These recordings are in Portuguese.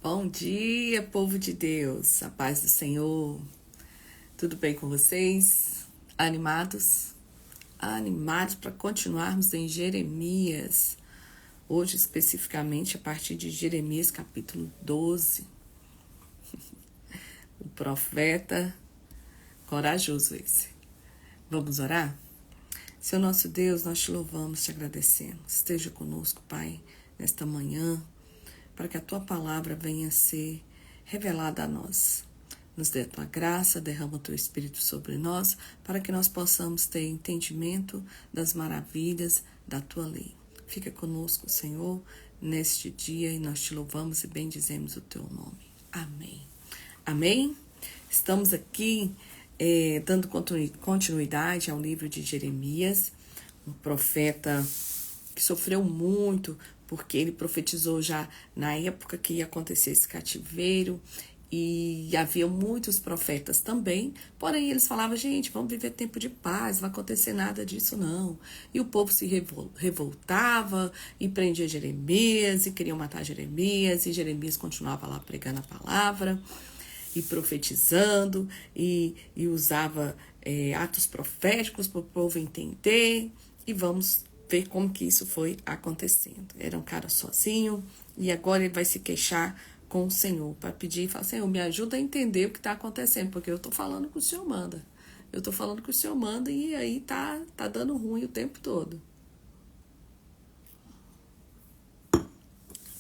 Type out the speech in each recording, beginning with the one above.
Bom dia, povo de Deus, a paz do Senhor. Tudo bem com vocês? Animados? Animados para continuarmos em Jeremias. Hoje, especificamente, a partir de Jeremias capítulo 12. O profeta corajoso esse. Vamos orar? Senhor nosso Deus, nós te louvamos, te agradecemos. Esteja conosco, Pai, nesta manhã, para que a tua palavra venha a ser revelada a nós. Nos dê a tua graça, derrama o teu Espírito sobre nós, para que nós possamos ter entendimento das maravilhas da tua lei. Fica conosco, Senhor, neste dia, e nós te louvamos e bendizemos o teu nome. Amém. Amém? Estamos aqui dando continuidade ao livro de Jeremias, um profeta que sofreu muito, porque ele profetizou já na época que ia acontecer esse cativeiro, e havia muitos profetas também, porém eles falavam, gente, vamos viver tempo de paz, não vai acontecer nada disso não. E o povo se revoltava e prendia Jeremias, e queriam matar Jeremias, e Jeremias continuava lá pregando a palavra, e profetizando, e usava atos proféticos para o povo entender, e vamos ver como que isso foi acontecendo. Era um cara sozinho, e agora ele vai se queixar com o Senhor, para pedir e falar, Senhor, me ajuda a entender o que está acontecendo, porque eu estou falando que o Senhor manda. Eu estou falando que o Senhor manda, e aí tá dando ruim o tempo todo.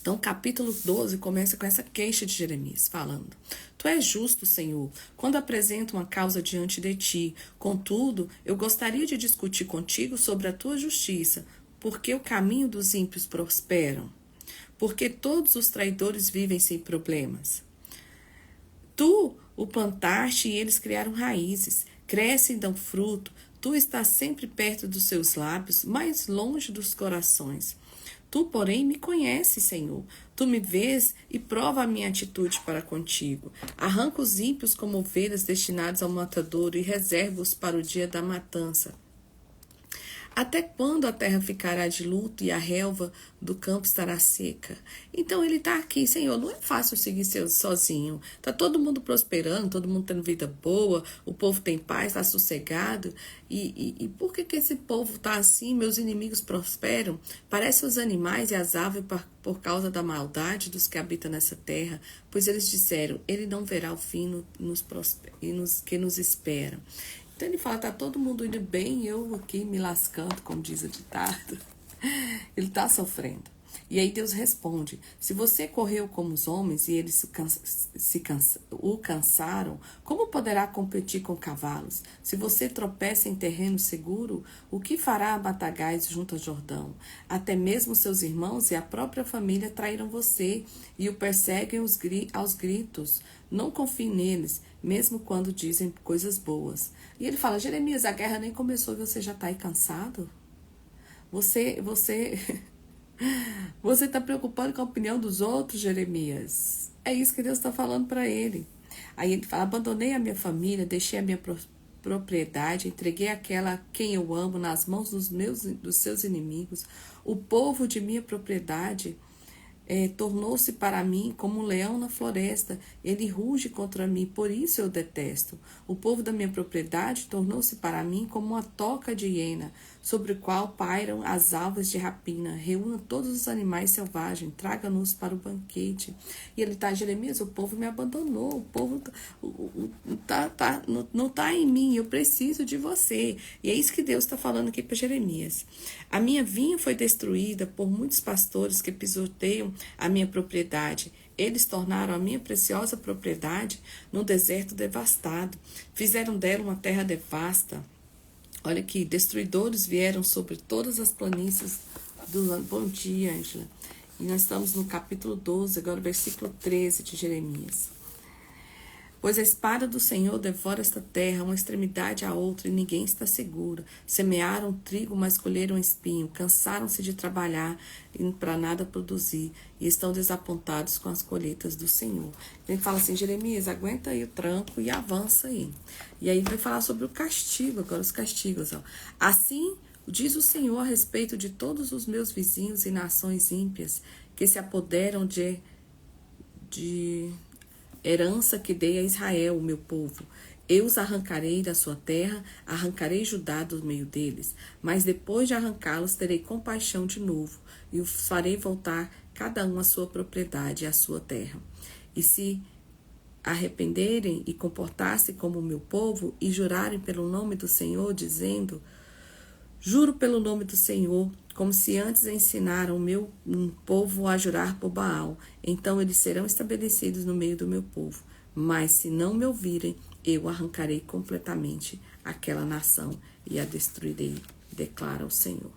Então, capítulo 12 começa com essa queixa de Jeremias, falando: Tu és justo, Senhor, quando apresento uma causa diante de ti. Contudo, eu gostaria de discutir contigo sobre a tua justiça, porque o caminho dos ímpios prosperam, porque todos os traidores vivem sem problemas. Tu o plantaste e eles criaram raízes, crescem e dão fruto. Tu estás sempre perto dos seus lábios, mais longe dos corações. Tu, porém, me conheces, Senhor. Tu me vês e prova a minha atitude para contigo. Arranca os ímpios como ovelhas destinadas ao matadouro e reserva-os para o dia da matança. Até quando a terra ficará de luto e a relva do campo estará seca? Então ele está aqui, Senhor, não é fácil seguir sozinho. Está todo mundo prosperando, todo mundo tendo vida boa, o povo tem paz, está sossegado. E por que esse povo está assim? Meus inimigos prosperam? Parece os animais e as aves por causa da maldade dos que habitam nessa terra, pois eles disseram, ele não verá o fim que nos espera. Então ele fala, tá todo mundo indo bem, eu aqui me lascando, como diz o ditado. Ele está sofrendo. E aí Deus responde, se você correu como os homens e eles o cansaram, como poderá competir com cavalos? Se você tropeça em terreno seguro, o que fará a Batagás junto ao Jordão? Até mesmo seus irmãos e a própria família traíram você e o perseguem aos gritos. Não confie neles, mesmo quando dizem coisas boas. E ele fala, Jeremias, a guerra nem começou e você já está aí cansado? Você está preocupado com a opinião dos outros, Jeremias? É isso que Deus está falando para ele. Aí ele fala, abandonei a minha família, deixei a minha propriedade, entreguei aquela a quem eu amo nas mãos dos seus inimigos. O povo de minha propriedade tornou-se para mim como um leão na floresta, ele ruge contra mim, por isso eu detesto. O povo da minha propriedade tornou-se para mim como uma toca de hiena, sobre o qual pairam as alvas de rapina. Reúna todos os animais selvagens, traga-nos para o banquete. E ele está, Jeremias, o povo me abandonou, o povo não está em mim, eu preciso de você. E é isso que Deus está falando aqui para Jeremias. A minha vinha foi destruída por muitos pastores que pisoteiam a minha propriedade. Eles tornaram a minha preciosa propriedade num deserto devastado. Fizeram dela uma terra devasta. Olha aqui, destruidores vieram sobre todas as planícies do land. Bom dia, Ângela. E nós estamos no capítulo 12, agora versículo 13 de Jeremias. Pois a espada do Senhor devora esta terra, uma extremidade à outra, e ninguém está seguro. Semearam trigo, mas colheram espinho. Cansaram-se de trabalhar e para nada produzir. E estão desapontados com as colheitas do Senhor. Ele fala assim, Jeremias, aguenta aí o tranco e avança aí. E aí ele vai falar sobre o castigo, agora os castigos. Ó. Assim diz o Senhor a respeito de todos os meus vizinhos e nações ímpias, que se apoderam de herança que dei a Israel, o meu povo. Eu os arrancarei da sua terra, arrancarei Judá do meio deles, mas depois de arrancá-los terei compaixão de novo, e os farei voltar cada um à sua propriedade e à sua terra. E se arrependerem e comportar-se como o meu povo, e jurarem pelo nome do Senhor, dizendo: juro pelo nome do Senhor, como se antes ensinaram o meu povo a jurar por Baal, então eles serão estabelecidos no meio do meu povo. Mas se não me ouvirem, eu arrancarei completamente aquela nação e a destruirei, declara o Senhor.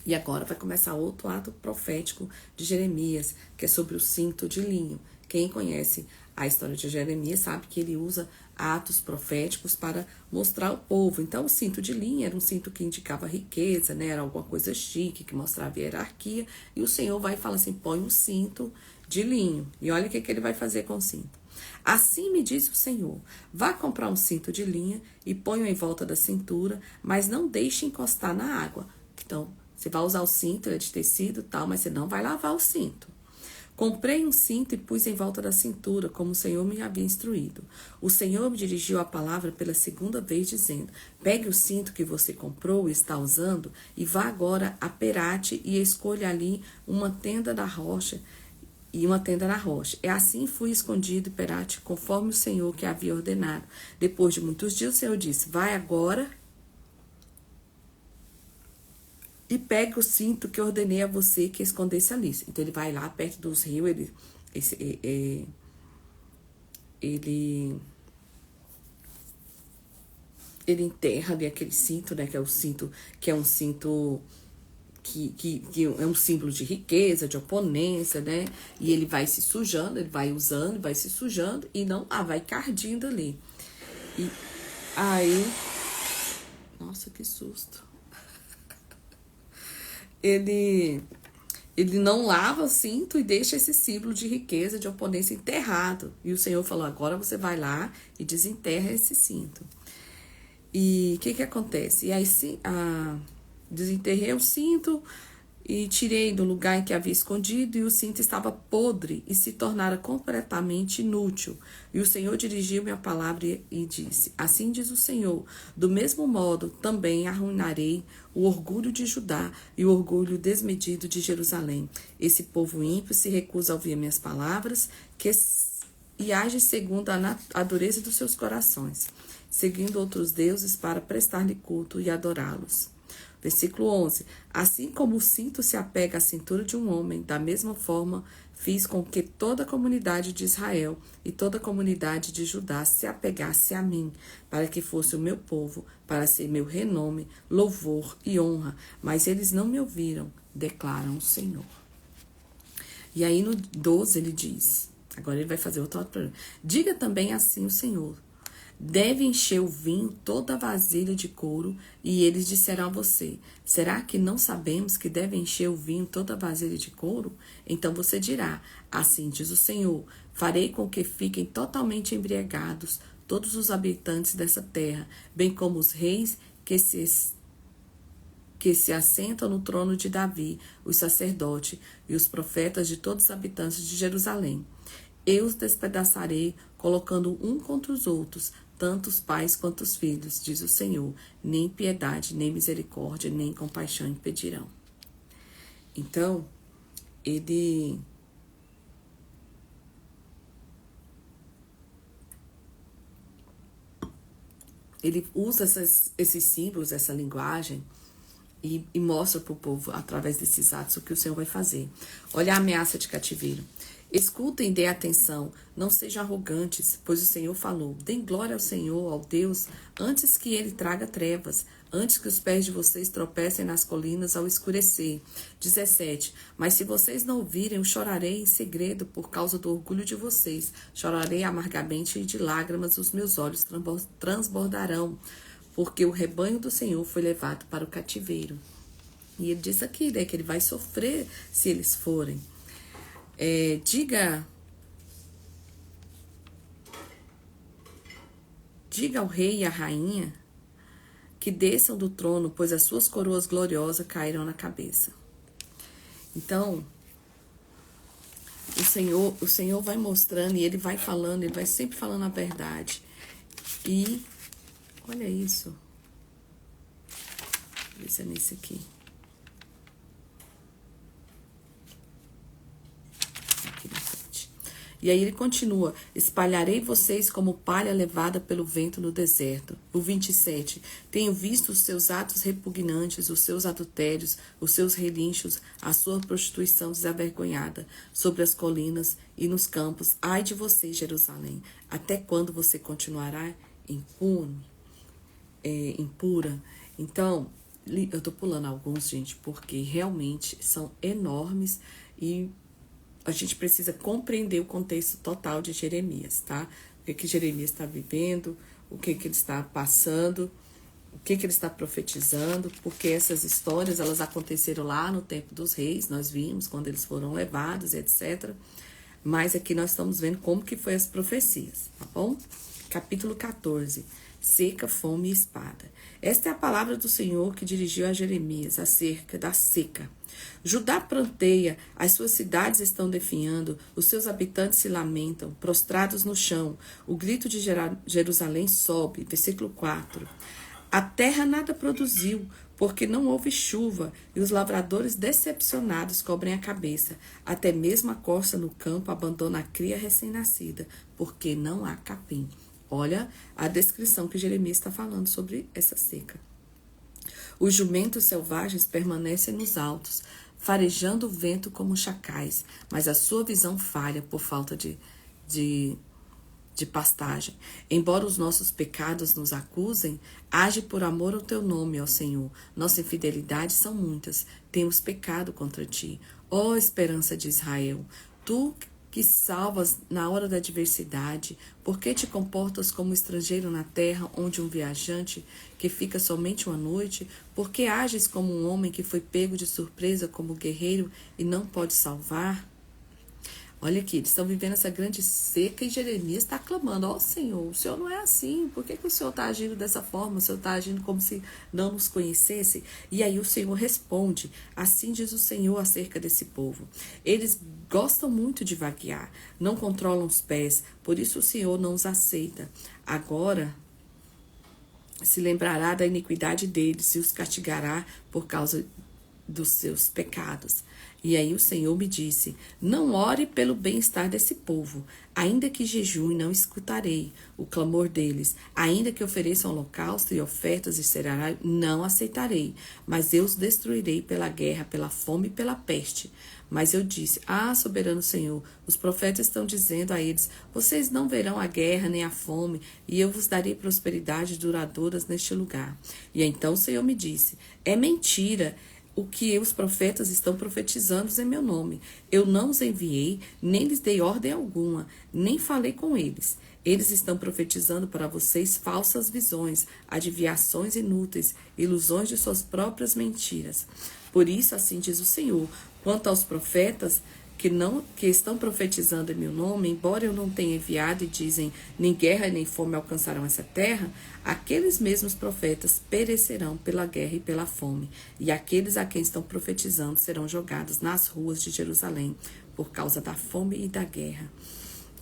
E agora vai começar outro ato profético de Jeremias, que é sobre o cinto de linho. Quem conhece a história de Jeremias sabe que ele usa atos proféticos para mostrar ao povo. Então, o cinto de linho era um cinto que indicava riqueza, né? Era alguma coisa chique, que mostrava hierarquia. E o Senhor vai e fala assim, põe um cinto de linho. E olha o que ele vai fazer com o cinto. Assim me disse o Senhor, vá comprar um cinto de linha e ponha em volta da cintura, mas não deixe encostar na água. Então, você vai usar o cinto, ele é de tecido e tal, mas você não vai lavar o cinto. Comprei um cinto e pus em volta da cintura, como o Senhor me havia instruído. O Senhor me dirigiu a palavra pela segunda vez, dizendo, pegue o cinto que você comprou e está usando, e vá agora a Perate e escolha ali uma tenda da rocha, e uma tenda na rocha. E assim fui escondido em Perate, conforme o Senhor que havia ordenado. Depois de muitos dias, o Senhor disse, vai agora e pegue o cinto que eu ordenei a você que escondesse ali. Então, ele vai lá perto dos rios, ele enterra ali aquele cinto, né, que é um cinto que é um símbolo de riqueza, de oponência, né, e ele vai se sujando, ele vai usando, vai se sujando, e não, vai cardindo ali. E aí, nossa, que susto. Ele não lava o cinto e deixa esse símbolo de riqueza, de oponência enterrado. E o Senhor falou, agora você vai lá e desenterra esse cinto. E o que acontece? E aí desenterrei o cinto e tirei do lugar em que havia escondido, e o cinto estava podre e se tornara completamente inútil. E o Senhor dirigiu-me a palavra e disse, assim diz o Senhor, do mesmo modo também arruinarei o orgulho de Judá e o orgulho desmedido de Jerusalém. Esse povo ímpio se recusa a ouvir minhas palavras e age segundo a dureza dos seus corações, seguindo outros deuses para prestar-lhe culto e adorá-los. Versículo 11. Assim como o cinto se apega à cintura de um homem, da mesma forma fiz com que toda a comunidade de Israel e toda a comunidade de Judá se apegasse a mim, para que fosse o meu povo, para ser meu renome, louvor e honra. Mas eles não me ouviram, declaram o Senhor. E aí no 12 ele diz, agora ele vai fazer outro problema. Diga também assim o Senhor. Deve encher o vinho toda a vasilha de couro, e eles disserão a você, será que não sabemos que deve encher o vinho toda a vasilha de couro? Então você dirá, assim diz o Senhor, farei com que fiquem totalmente embriagados todos os habitantes dessa terra, bem como os reis que se assentam no trono de Davi, os sacerdotes e os profetas de todos os habitantes de Jerusalém. Eu os despedaçarei, colocando um contra os outros, tanto os pais quanto os filhos, diz o Senhor. Nem piedade, nem misericórdia, nem compaixão impedirão. Então, ele usa esses símbolos, essa linguagem, e mostra para o povo, através desses atos, o que o Senhor vai fazer. Olha a ameaça de cativeiro. Escutem e dê atenção, não sejam arrogantes, pois o Senhor falou, deem glória ao Senhor, ao Deus, antes que ele traga trevas, antes que os pés de vocês tropecem nas colinas ao escurecer. 17. Mas se vocês não ouvirem, eu chorarei em segredo por causa do orgulho de vocês, chorarei amargamente e de lágrimas os meus olhos transbordarão, porque o rebanho do Senhor foi levado para o cativeiro. E ele diz aqui, né, que ele vai sofrer se eles forem. Diga ao rei e à rainha que desçam do trono, pois as suas coroas gloriosas cairão na cabeça. Então, o Senhor vai mostrando e ele vai falando, ele vai sempre falando a verdade. E olha isso. Deixa eu ver se é nesse aqui. Aqui na frente. E aí ele continua: espalharei vocês como palha levada pelo vento no deserto. O 27. Tenho visto os seus atos repugnantes, os seus adultérios, os seus relinchos, a sua prostituição desavergonhada sobre as colinas e nos campos. Ai de você, Jerusalém! Até quando você continuará impura? Então, eu tô pulando alguns, gente, porque realmente são enormes e a gente precisa compreender o contexto total de Jeremias, tá? O que Jeremias está vivendo, o que ele está passando, o que ele está profetizando, porque essas histórias, elas aconteceram lá no tempo dos reis, nós vimos quando eles foram levados, etc. Mas aqui nós estamos vendo como que foi as profecias, tá bom? Capítulo 14. Seca, fome e espada. Esta é a palavra do Senhor que dirigiu a Jeremias acerca da seca. Judá pranteia, as suas cidades estão definhando, os seus habitantes se lamentam, prostrados no chão. O grito de Jerusalém sobe. Versículo 4. A terra nada produziu, porque não houve chuva, e os lavradores decepcionados cobrem a cabeça. Até mesmo a corça no campo abandona a cria recém-nascida, porque não há capim. Olha a descrição que Jeremias está falando sobre essa seca. Os jumentos selvagens permanecem nos altos, farejando o vento como chacais, mas a sua visão falha por falta de pastagem. Embora os nossos pecados nos acusem, age por amor ao teu nome, ó Senhor. Nossa infidelidade são muitas, temos pecado contra ti. Ó esperança de Israel, tu que salvas na hora da adversidade, por que te comportas como estrangeiro na terra, onde um viajante que fica somente uma noite? Por que ages como um homem que foi pego de surpresa como guerreiro e não pode salvar? Olha aqui, eles estão vivendo essa grande seca e Jeremias está clamando: ó Senhor, o Senhor não é assim, por que o Senhor está agindo dessa forma? O Senhor está agindo como se não nos conhecesse? E aí o Senhor responde: assim diz o Senhor acerca desse povo. Eles gostam muito de vaguear, não controlam os pés, por isso o Senhor não os aceita. Agora se lembrará da iniquidade deles e os castigará por causa dos seus pecados. E aí o Senhor me disse: não ore pelo bem-estar desse povo, ainda que jejue, não escutarei o clamor deles, ainda que ofereçam holocausto e ofertas e cereais, não aceitarei, mas eu os destruirei pela guerra, pela fome e pela peste. Mas eu disse: ah, soberano Senhor, os profetas estão dizendo a eles: vocês não verão a guerra nem a fome, e eu vos darei prosperidade duradouras neste lugar. E então o Senhor me disse: é mentira o que os profetas estão profetizando em meu nome. Eu não os enviei, nem lhes dei ordem alguma, nem falei com eles. Eles estão profetizando para vocês falsas visões, adivinhações inúteis, ilusões de suas próprias mentiras. Por isso, assim diz o Senhor, quanto aos profetas que estão profetizando em meu nome, embora eu não tenha enviado e dizem: nem guerra nem fome alcançarão essa terra, aqueles mesmos profetas perecerão pela guerra e pela fome, e aqueles a quem estão profetizando serão jogados nas ruas de Jerusalém por causa da fome e da guerra.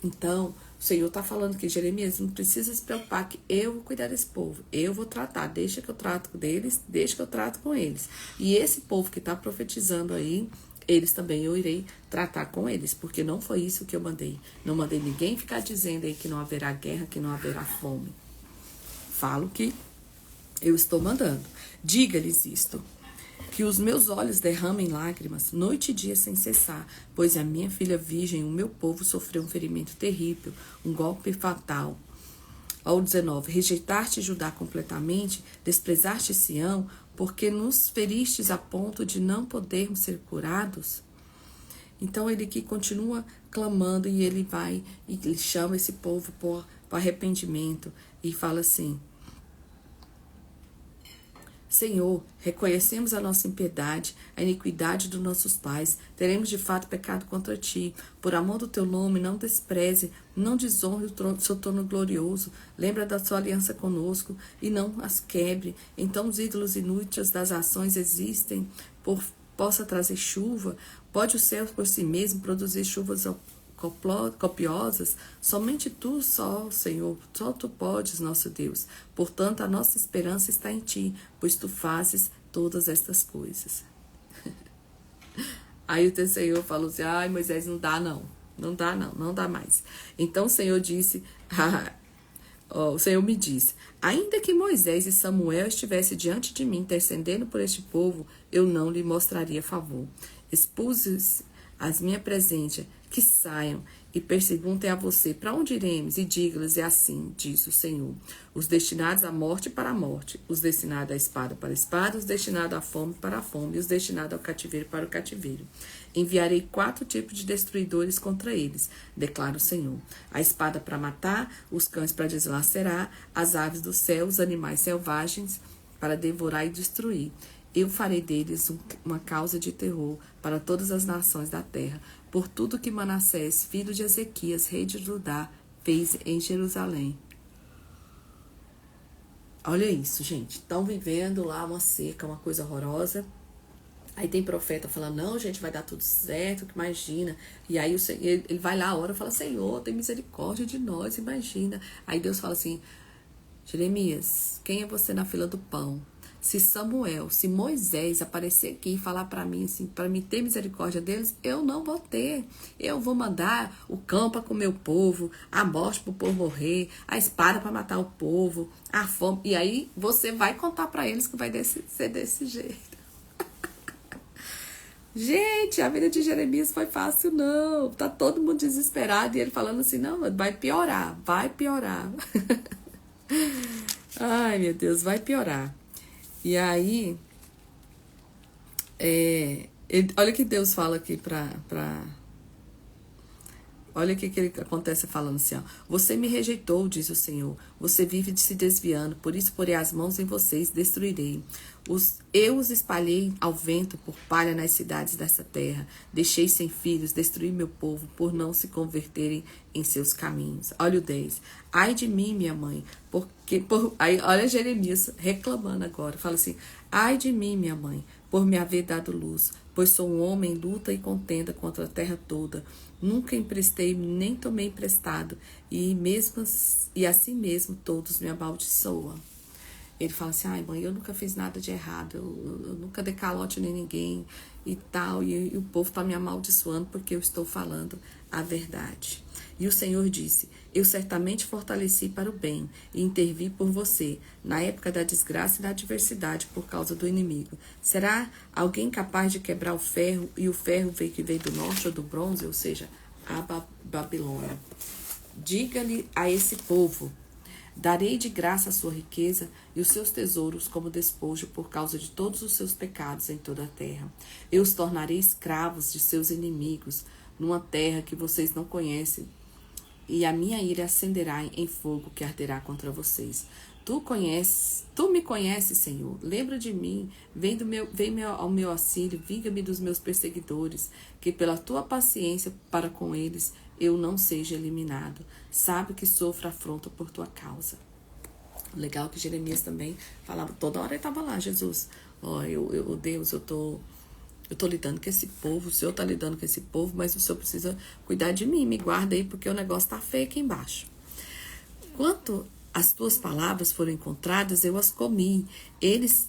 Então, o Senhor está falando que Jeremias não precisa se preocupar, que eu vou cuidar desse povo, eu vou tratar, deixa que eu trato deles, deixa que eu trato com eles. E esse povo que está profetizando aí, eles também eu irei tratar com eles, porque não foi isso que eu mandei. Não mandei ninguém ficar dizendo aí que não haverá guerra, que não haverá fome. Falo que eu estou mandando. Diga-lhes isto: que os meus olhos derramem lágrimas noite e dia sem cessar, pois a minha filha virgem, o meu povo, sofreu um ferimento terrível, um golpe fatal. Ao 19, rejeitar-te Judá completamente, desprezar-te Sião, porque nos feristes a ponto de não podermos ser curados. Então ele aqui continua clamando e ele vai e ele chama esse povo para arrependimento e fala assim: Senhor, reconhecemos a nossa impiedade, a iniquidade dos nossos pais. Teremos de fato pecado contra ti. Por amor do teu nome, não despreze, não desonre o seu trono glorioso. Lembra da sua aliança conosco e não as quebre. Então os ídolos inúteis das ações existem possa trazer chuva? Pode o céu por si mesmo produzir chuvas copiosas? Somente tu só, Senhor, só tu podes, nosso Deus. Portanto, a nossa esperança está em ti, pois tu fazes todas estas coisas. Aí o teu Senhor falou assim, ai Moisés, não dá não, não dá mais. Então o Senhor disse, o Senhor me disse, ainda que Moisés e Samuel estivessem diante de mim, intercedendo por este povo, eu não lhe mostraria favor. Expus as minha presença, que saiam e perguntem a você, para onde iremos? E diga-lhes, e assim diz o Senhor, os destinados à morte para a morte, os destinados à espada para a espada, os destinados à fome para a fome, e os destinados ao cativeiro para o cativeiro. Enviarei 4 tipos de destruidores contra eles, declara o Senhor. A espada para matar, os cães para deslacerar, as aves do céu, os animais selvagens para devorar e destruir. Eu farei deles uma causa de terror para todas as nações da terra, por tudo que Manassés, filho de Ezequias, rei de Judá, fez em Jerusalém. Olha isso, gente. Estão vivendo lá uma seca, uma coisa horrorosa. Aí tem profeta falando, não, gente, vai dar tudo certo, que imagina. E aí ele vai lá a hora e fala, Senhor, tem misericórdia de nós, imagina. Aí Deus fala assim, Jeremias, quem é você na fila do pão? Se Samuel, se Moisés aparecer aqui e falar para mim assim, para me ter misericórdia deles, eu não vou ter. Eu vou mandar o cão para comer o povo, a morte para o povo morrer, a espada para matar o povo, a fome. E aí você vai contar para eles que vai ser desse jeito. Gente, a vida de Jeremias foi fácil, não. Tá todo mundo desesperado e ele falando assim, não, vai piorar, vai piorar. Ai, meu Deus, vai piorar. E aí, olha o que Deus fala aqui olha o que ele acontece falando assim, ó. Você me rejeitou, diz o Senhor. Você vive se desviando, por isso porei as mãos em vocês, destruirei. Eu os espalhei ao vento por palha nas cidades dessa terra. Deixei sem filhos, destruí meu povo, por não se converterem em seus caminhos. Olha o 10. Ai de mim, minha mãe, aí, olha Jeremias reclamando agora. Fala assim, ai de mim, minha mãe, por me haver dado luz, pois sou um homem em luta e contenda contra a terra toda. Nunca emprestei, nem tomei emprestado, e assim mesmo todos me amaldiçoam. Ele fala assim, ai mãe, eu nunca fiz nada de errado, eu nunca dei calote nem ninguém e tal, e o povo está me amaldiçoando porque eu estou falando a verdade. E o Senhor disse, eu certamente fortaleci para o bem e intervi por você na época da desgraça e da adversidade por causa do inimigo. Será alguém capaz de quebrar o ferro e o ferro que veio do norte ou do bronze, ou seja, a Babilônia? Diga-lhe a esse povo, darei de graça a sua riqueza e os seus tesouros como despojo por causa de todos os seus pecados em toda a terra. Eu os tornarei escravos de seus inimigos numa terra que vocês não conhecem, e a minha ira acenderá em fogo que arderá contra vocês. Tu me conheces, Senhor. Lembra de mim, vem ao meu auxílio, vinga-me dos meus perseguidores, que pela tua paciência para com eles eu não seja eliminado. Sabe que sofro afronta por tua causa. Legal que Jeremias também falava, toda hora ele estava lá, Jesus, Deus, eu tô lidando com esse povo, o Senhor tá lidando com esse povo, mas o Senhor precisa cuidar de mim, me guarda aí, porque o negócio tá feio aqui embaixo. Quanto as tuas palavras foram encontradas, eu as comi.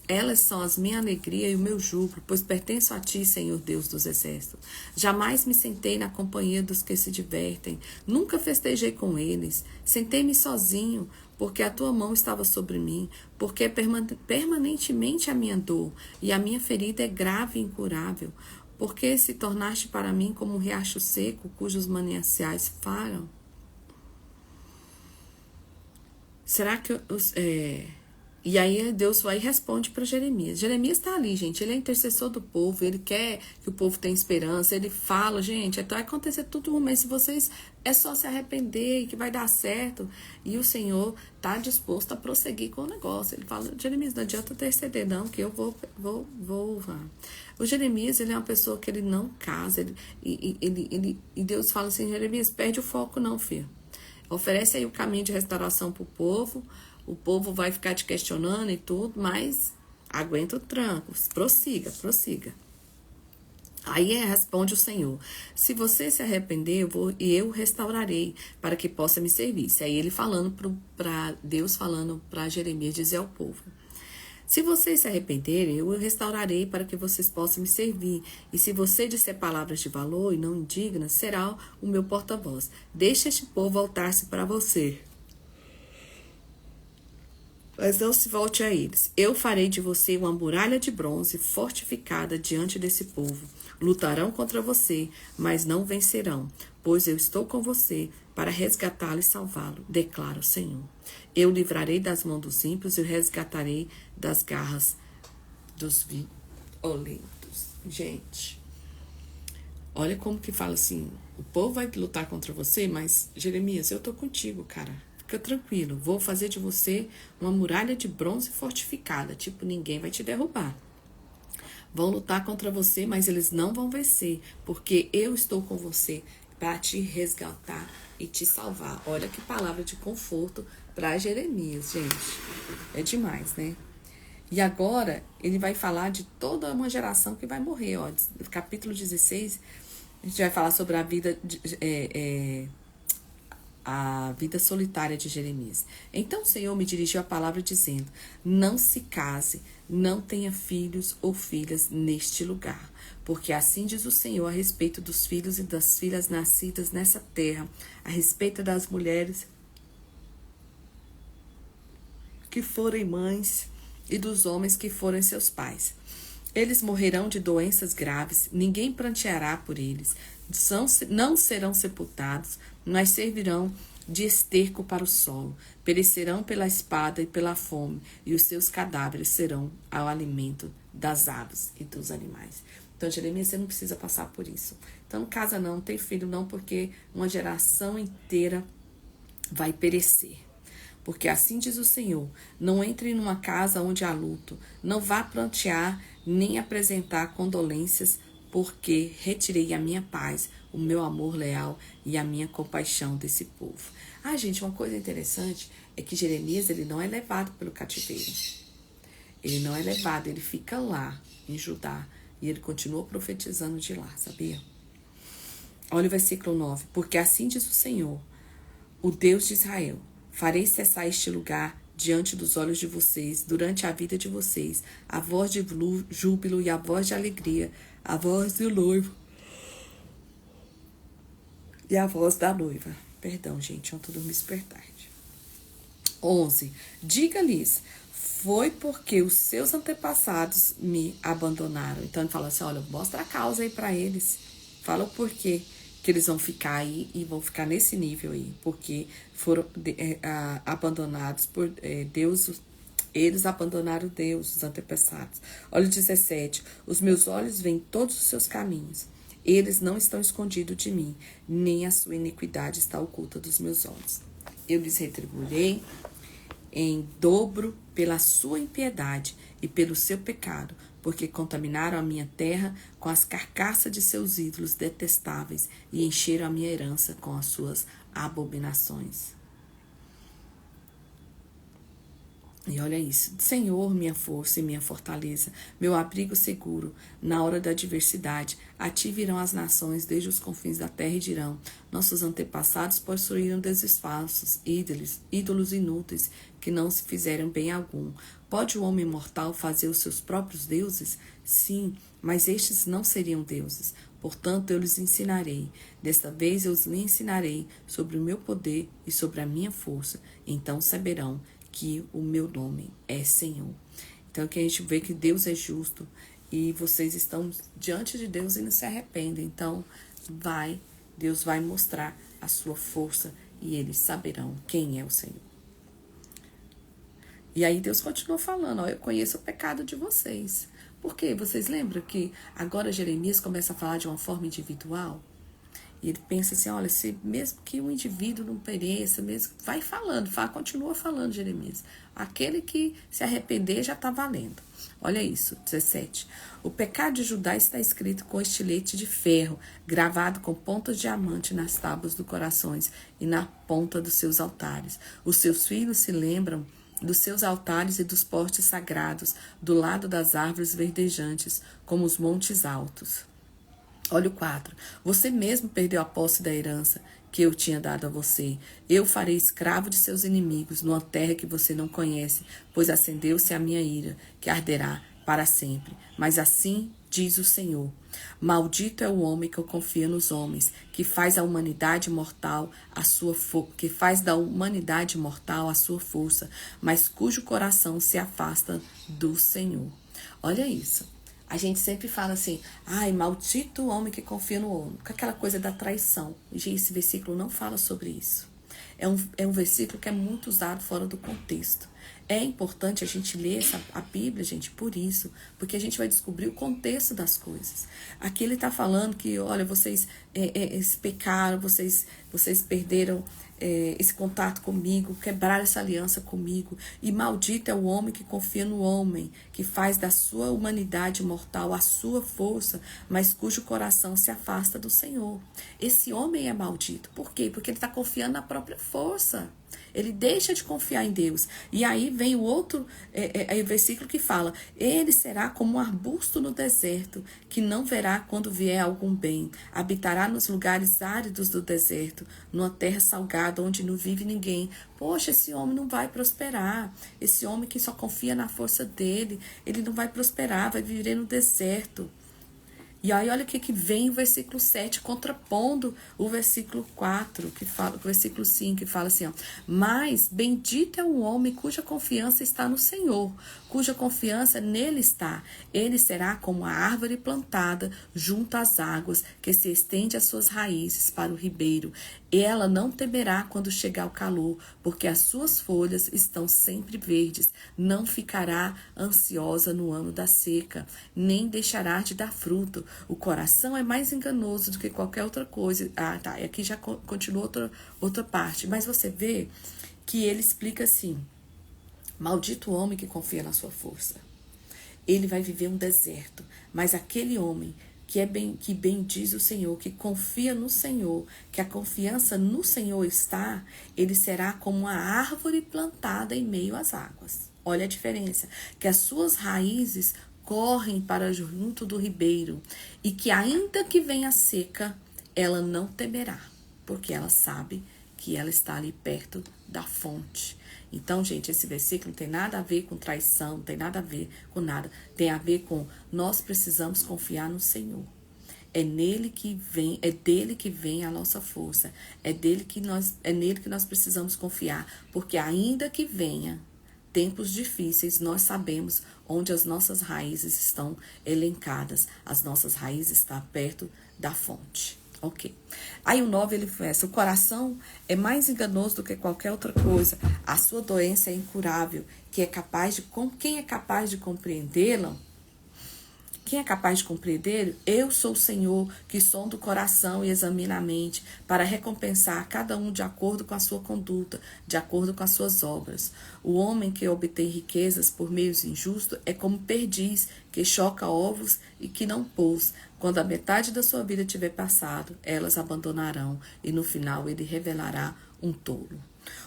Elas são as minha alegria e o meu júbilo, pois pertenço a ti, Senhor Deus dos exércitos. Jamais me sentei na companhia dos que se divertem, nunca festejei com eles. Sentei-me sozinho, porque a tua mão estava sobre mim, porque é permanentemente a minha dor, e a minha ferida é grave e incurável, porque se tornaste para mim como um riacho seco, cujos mananciais falam. Será que E aí Deus vai e responde para Jeremias. Jeremias está ali, gente. Ele é intercessor do povo. Ele quer que o povo tenha esperança. Ele fala, gente, vai acontecer tudo, mas se vocês é só se arrepender e que vai dar certo. E o Senhor está disposto a prosseguir com o negócio. Ele fala, Jeremias, não adianta interceder não, que eu vou. O Jeremias, ele é uma pessoa que ele não casa. E Deus fala assim, Jeremias, perde o foco não, filho. Oferece aí o caminho de restauração para o povo. O povo vai ficar te questionando e tudo, mas aguenta o tranco. Prossiga. Aí responde o Senhor: se você se arrepender, eu restaurarei para que possa me servir. Isso aí ele falando para Deus, falando para Jeremias dizer ao povo: se vocês se arrependerem, eu restaurarei para que vocês possam me servir. E se você disser palavras de valor e não indignas, será o meu porta-voz. Deixe este povo voltar-se para você, mas não se volte a eles. Eu farei de você uma muralha de bronze fortificada diante desse povo. Lutarão contra você, mas não vencerão, pois eu estou com você para resgatá-lo e salvá-lo, declara o Senhor. Eu livrarei das mãos dos ímpios e o resgatarei das garras dos violentos. Gente, olha como que fala assim, o povo vai lutar contra você, mas Jeremias, eu tô contigo, cara. Fica tranquilo, vou fazer de você uma muralha de bronze fortificada, tipo, ninguém vai te derrubar. Vão lutar contra você, mas eles não vão vencer, porque eu estou com você para te resgatar e te salvar. Olha que palavra de conforto para Jeremias, gente. É demais, né? E agora ele vai falar de toda uma geração que vai morrer. Ó, no capítulo 16, a gente vai falar sobre a vida a vida solitária de Jeremias. Então o Senhor me dirigiu a palavra dizendo: não se case, não tenha filhos ou filhas neste lugar, porque assim diz o Senhor a respeito dos filhos e das filhas nascidas nessa terra, a respeito das mulheres que forem mães e dos homens que forem seus pais. Eles morrerão de doenças graves, ninguém pranteará por eles, não serão sepultados, mas servirão de esterco para o solo, perecerão pela espada e pela fome, e os seus cadáveres serão ao alimento das aves e dos animais. Então, Jeremias, você não precisa passar por isso. Então, não casa não, não tem filho não, porque uma geração inteira vai perecer. Porque assim diz o Senhor: não entre numa casa onde há luto, não vá prantear, nem apresentar condolências, porque retirei a minha paz, o meu amor leal e a minha compaixão desse povo. Ah, gente, uma coisa interessante é que Jeremias, ele não é levado pelo cativeiro. Ele não é levado, ele fica lá em Judá e ele continua profetizando de lá, sabia? Olha o versículo 9. Porque assim diz o Senhor, o Deus de Israel: farei cessar este lugar diante dos olhos de vocês, durante a vida de vocês, a voz de júbilo e a voz de alegria, a voz do noivo e a voz da noiva. Perdão, gente, ontem eu dormi super tarde. 11. Diga-lhes: foi porque os seus antepassados me abandonaram. Então ele fala assim: olha, mostra a causa aí para eles. Fala o porquê que eles vão ficar aí e vão ficar nesse nível aí, porque foram abandonados por Deus. Eles abandonaram Deus, os antepassados. Olha o 17. Os meus olhos veem todos os seus caminhos. Eles não estão escondidos de mim, nem a sua iniquidade está oculta dos meus olhos. Eu lhes retribuirei em dobro pela sua impiedade e pelo seu pecado, porque contaminaram a minha terra com as carcaças de seus ídolos detestáveis e encheram a minha herança com as suas abominações. E olha isso: Senhor, minha força e minha fortaleza, meu abrigo seguro, na hora da adversidade, a ti virão as nações desde os confins da terra e dirão: nossos antepassados possuíram deuses falsos, ídolos inúteis, que não se fizeram bem algum. Pode o homem mortal fazer os seus próprios deuses? Sim, mas estes não seriam deuses. Portanto, eu lhes ensinarei. Desta vez eu lhes ensinarei sobre o meu poder e sobre a minha força. Então saberão que o meu nome é Senhor. Então aqui a gente vê que Deus é justo e vocês estão diante de Deus e não se arrependem. Então Deus vai mostrar a sua força e eles saberão quem é o Senhor. E aí Deus continua falando: ó, eu conheço o pecado de vocês. Por quê? Vocês lembram que agora Jeremias começa a falar de uma forma individual? E ele pensa assim: olha, se mesmo que um indivíduo não pereça, mesmo, vai falando, continua falando, Jeremias. Aquele que se arrepender já está valendo. Olha isso, 17. O pecado de Judá está escrito com estilete de ferro, gravado com pontas de diamante nas tábuas dos corações e na ponta dos seus altares. Os seus filhos se lembram dos seus altares e dos postes sagrados, do lado das árvores verdejantes, como os montes altos. Olha o 4. Você mesmo perdeu a posse da herança que eu tinha dado a você. Eu farei escravo de seus inimigos numa terra que você não conhece, pois acendeu-se a minha ira, que arderá para sempre. Mas assim diz o Senhor: maldito é o homem que confia nos homens, que faz a humanidade mortal que faz da humanidade mortal a sua força, mas cujo coração se afasta do Senhor. Olha isso. A gente sempre fala assim, ai, maldito o homem que confia no homem, com aquela coisa da traição. E esse versículo não fala sobre isso. É um versículo que é muito usado fora do contexto. É importante a gente ler a Bíblia, gente, por isso, porque a gente vai descobrir o contexto das coisas. Aqui ele está falando que, olha, vocês pecaram, vocês perderam esse contato comigo, quebraram essa aliança comigo, e maldito é o homem que confia no homem, que faz da sua humanidade mortal a sua força, mas cujo coração se afasta do Senhor. Esse homem é maldito. Por quê? Porque ele está confiando na própria força. Ele deixa de confiar em Deus. E aí vem o outro versículo que fala: ele será como um arbusto no deserto, que não verá quando vier algum bem. Habitará nos lugares áridos do deserto, numa terra salgada, onde não vive ninguém. Poxa, esse homem não vai prosperar. Esse homem que só confia na força dele, ele não vai prosperar, vai viver no deserto. E aí olha o que vem o versículo 7 contrapondo o versículo 4, que fala, o versículo 5, que fala assim, ó: mas bendito é o homem cuja confiança está no Senhor, cuja confiança nele está. Ele será como a árvore plantada junto às águas, que se estende as suas raízes para o ribeiro. Ela não temerá quando chegar o calor, porque as suas folhas estão sempre verdes. Não ficará ansiosa no ano da seca, nem deixará de dar fruto. O coração é mais enganoso do que qualquer outra coisa. Ah, tá. E aqui já continua outra parte. Mas você vê que ele explica assim: maldito o homem que confia na sua força. Ele vai viver um deserto. Mas aquele homem que bem diz o Senhor, que confia no Senhor, que a confiança no Senhor está, ele será como uma árvore plantada em meio às águas. Olha a diferença, que as suas raízes correm para junto do ribeiro, e que ainda que venha seca, ela não temerá, porque ela sabe que ela está ali perto da fonte. Então, gente, esse versículo não tem nada a ver com traição, não tem nada a ver com nada. Tem a ver com nós precisamos confiar no Senhor. É nele que vem, é dele que vem a nossa força. É nele que nós precisamos confiar, porque ainda que venha tempos difíceis, nós sabemos onde as nossas raízes estão elencadas. As nossas raízes estão perto da fonte. Ok. Aí o 9 ele começa: o coração é mais enganoso do que qualquer outra coisa. A sua doença é incurável. Quem é capaz de compreendê-la? Quem é capaz de compreender? Eu sou o Senhor, que sonda o coração e examina a mente, para recompensar cada um de acordo com a sua conduta, de acordo com as suas obras. O homem que obtém riquezas por meios injustos é como perdiz, que choca ovos e que não pôs. Quando a metade da sua vida tiver passado, elas abandonarão, e no final ele revelará um tolo.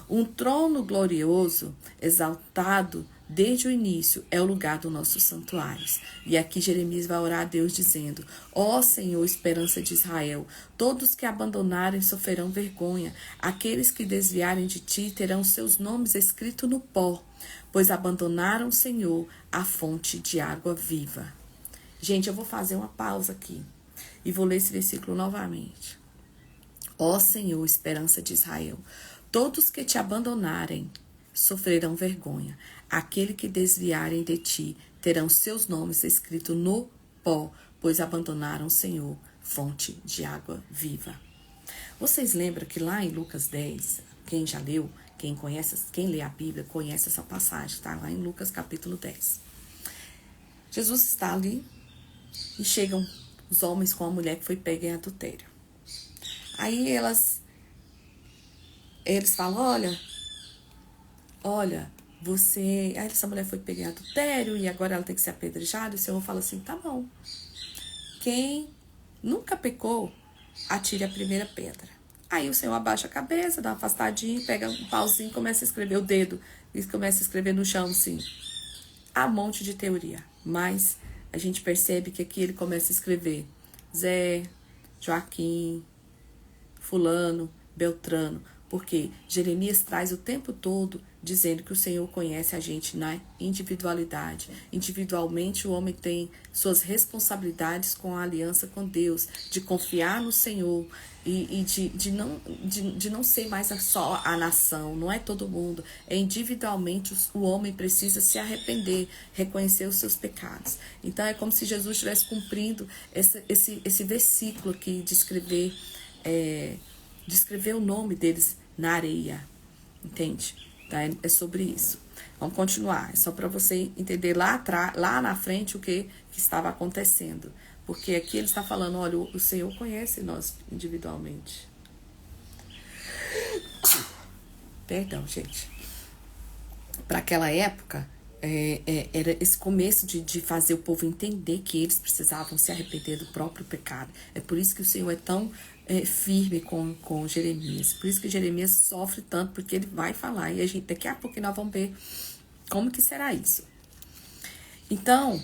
Um trono glorioso, exaltado desde o início, é o lugar dos nossos santuários. E aqui Jeremias vai orar a Deus dizendo: ó Senhor, esperança de Israel, todos que abandonarem sofrerão vergonha. Aqueles que desviarem de ti terão seus nomes escritos no pó, pois abandonaram o Senhor, a fonte de água viva. Gente, eu vou fazer uma pausa aqui e vou ler esse versículo novamente. Ó Senhor, esperança de Israel, todos que te abandonarem sofrerão vergonha. Aquele que desviarem de ti terão seus nomes escritos no pó, pois abandonaram o Senhor, fonte de água viva. Vocês lembram que lá em Lucas 10, quem já leu, quem lê a Bíblia conhece essa passagem, tá? Lá em Lucas capítulo 10. Jesus está ali e chegam os homens com a mulher que foi pega em adultério. Aí eles falam: olha, aí essa mulher foi pega em adultério e agora ela tem que ser apedrejada. E o Senhor fala assim: tá bom. Quem nunca pecou, atire a primeira pedra. Aí o Senhor abaixa a cabeça, dá uma afastadinha, pega um pauzinho e começa a escrever o dedo. E começa a escrever no chão, assim. Há um monte de teoria. Mas a gente percebe que aqui ele começa a escrever: Zé, Joaquim, fulano, Beltrano, porque Jeremias traz o tempo todo dizendo que o Senhor conhece a gente na individualidade. Individualmente o homem tem suas responsabilidades com a aliança com Deus, de confiar no Senhor e de não ser mais só a nação, não é todo mundo. É individualmente o homem precisa se arrepender, reconhecer os seus pecados. Então é como se Jesus estivesse cumprindo esse versículo aqui de escrever o nome deles na areia, entende? Tá? É sobre isso. Vamos continuar. É só para você entender lá atrás, lá na frente o que estava acontecendo. Porque aqui ele está falando, olha, o Senhor conhece nós individualmente. Perdão, gente. Para aquela época, era esse começo de fazer o povo entender que eles precisavam se arrepender do próprio pecado. É por isso que o Senhor é tão firme com Jeremias. Por isso que Jeremias sofre tanto, porque ele vai falar. E a gente, daqui a pouco nós vamos ver como que será isso. Então,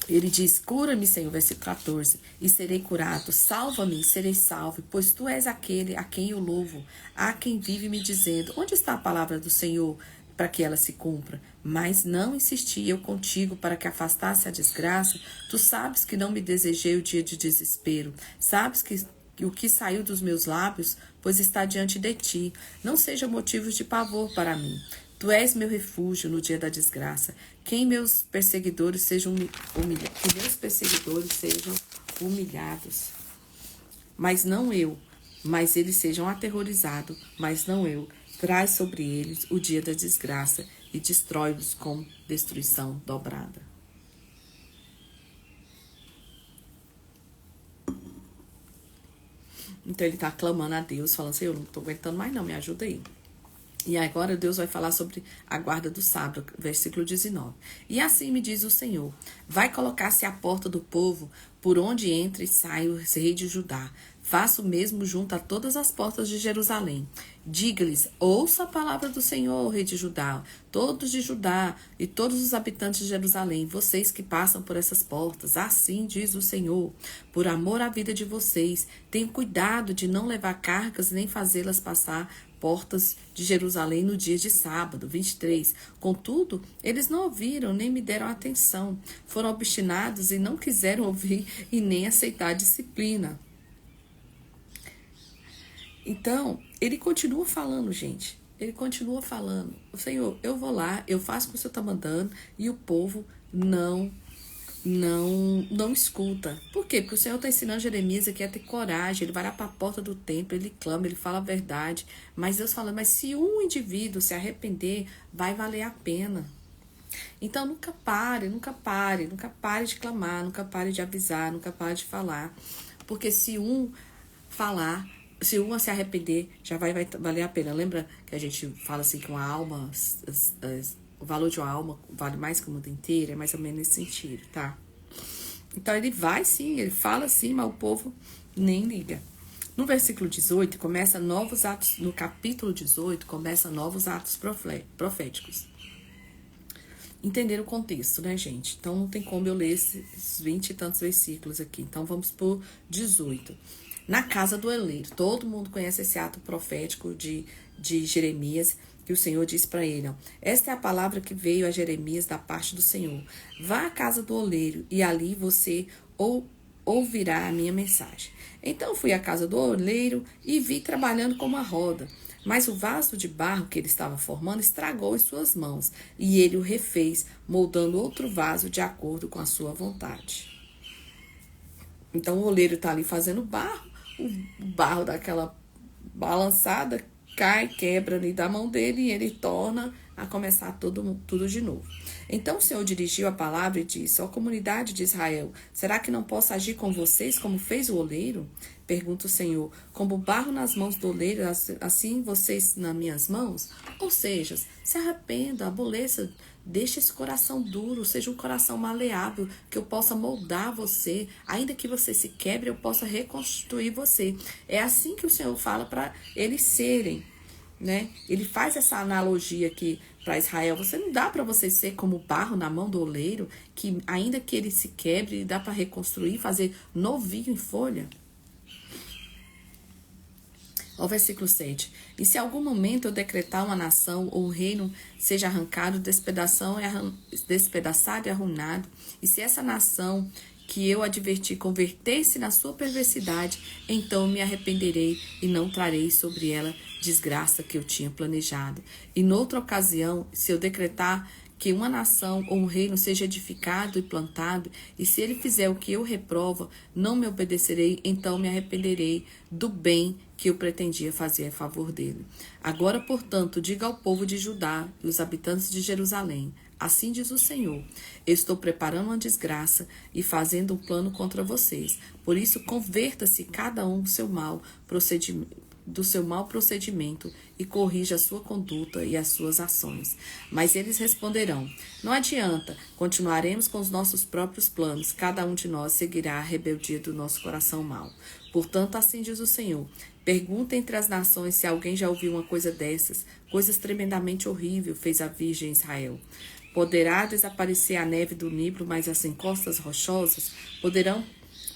ele diz, cura-me, Senhor, versículo 14, e serei curado. Salva-me e serei salvo, pois tu és aquele a quem eu louvo. Há quem vive me dizendo, onde está a palavra do Senhor para que ela se cumpra? Mas não insisti eu contigo para que afastasse a desgraça. Tu sabes que não me desejei o dia de desespero. Sabes que o que saiu dos meus lábios, pois está diante de ti. Não seja motivo de pavor para mim. Tu és meu refúgio no dia da desgraça. Que meus perseguidores sejam humilhados. Mas não eu, mas eles sejam aterrorizados, mas não eu. Traz sobre eles o dia da desgraça e destrói-os com destruição dobrada. Então ele está clamando a Deus, falando assim, eu não estou aguentando mais não, me ajuda aí. E agora Deus vai falar sobre a guarda do sábado, versículo 19. E assim me diz o Senhor, vai colocar-se à porta do povo, por onde entra e sai o rei de Judá. Faça o mesmo junto a todas as portas de Jerusalém. Diga-lhes, ouça a palavra do Senhor, rei de Judá, todos de Judá e todos os habitantes de Jerusalém, vocês que passam por essas portas. Assim diz o Senhor, por amor à vida de vocês, tenham cuidado de não levar cargas nem fazê-las passar portas de Jerusalém no dia de sábado, 23. Contudo, eles não ouviram nem me deram atenção. Foram obstinados e não quiseram ouvir e nem aceitar a disciplina. Então, ele continua falando, gente. Ele continua falando. O Senhor, eu vou lá, eu faço o que o Senhor está mandando e o povo não escuta. Por quê? Porque o Senhor está ensinando Jeremias aqui a ter coragem. Ele vai lá para a porta do templo, ele clama, ele fala a verdade. Mas Deus fala, mas se um indivíduo se arrepender, vai valer a pena. Então nunca pare de clamar, nunca pare de avisar, nunca pare de falar. Porque se um falar, se um se arrepender, já vai valer a pena. Lembra que a gente fala assim que uma alma... O valor de uma alma vale mais que o mundo inteiro, é mais ou menos nesse sentido, tá? Então ele vai sim, ele fala sim, mas o povo nem liga. No versículo 18, começa novos atos, no capítulo 18, começa novos atos proféticos. Entender o contexto, né, gente? Então não tem como eu ler esses 20 e tantos versículos aqui. Então vamos por 18. Na casa do oleiro, todo mundo conhece esse ato profético de Jeremias, que o Senhor disse para ele, ó, esta é a palavra que veio a Jeremias da parte do Senhor. Vá à casa do oleiro e ali você ouvirá a minha mensagem. Então fui à casa do oleiro e vi trabalhando com uma roda. Mas o vaso de barro que ele estava formando estragou em suas mãos e ele o refez, moldando outro vaso de acordo com a sua vontade. Então o oleiro está ali fazendo barro, o barro daquela balançada cai, quebra ali da mão dele e ele torna a começar tudo de novo. Então o Senhor dirigiu a palavra e disse, ó comunidade de Israel, será que não posso agir com vocês como fez o oleiro? Pergunta o Senhor, como barro nas mãos do oleiro, assim vocês nas minhas mãos? Ou seja, se arrependa, amoleça, deixe esse coração duro, seja um coração maleável, que eu possa moldar você, ainda que você se quebre, eu possa reconstruir você. É assim que o Senhor fala para eles serem, né? Ele faz essa analogia aqui para Israel. Você não dá para você ser como barro na mão do oleiro, que ainda que ele se quebre, dá para reconstruir, fazer novinho em folha. Ó, versículo 7. E se algum momento eu decretar uma nação ou um reino seja arrancado, despedaçado e arruinado, e se essa nação que eu adverti converter-se na sua perversidade, então me arrependerei e não trarei sobre ela desgraça que eu tinha planejado. E noutra ocasião, se eu decretar que uma nação ou um reino seja edificado e plantado, e se ele fizer o que eu reprovo, não me obedecerei, então me arrependerei do bem que eu pretendia fazer a favor dele. Agora, portanto, diga ao povo de Judá e os habitantes de Jerusalém: assim diz o Senhor, eu estou preparando uma desgraça e fazendo um plano contra vocês. Por isso, converta-se cada um do seu mau procedimento e corrija a sua conduta e as suas ações. Mas eles responderão: não adianta, continuaremos com os nossos próprios planos, cada um de nós seguirá a rebeldia do nosso coração mau. Portanto, assim diz o Senhor, pergunta entre as nações se alguém já ouviu uma coisa dessas, coisas tremendamente horríveis fez a Virgem Israel. Poderá desaparecer a neve do Nilo, mas as encostas rochosas poderão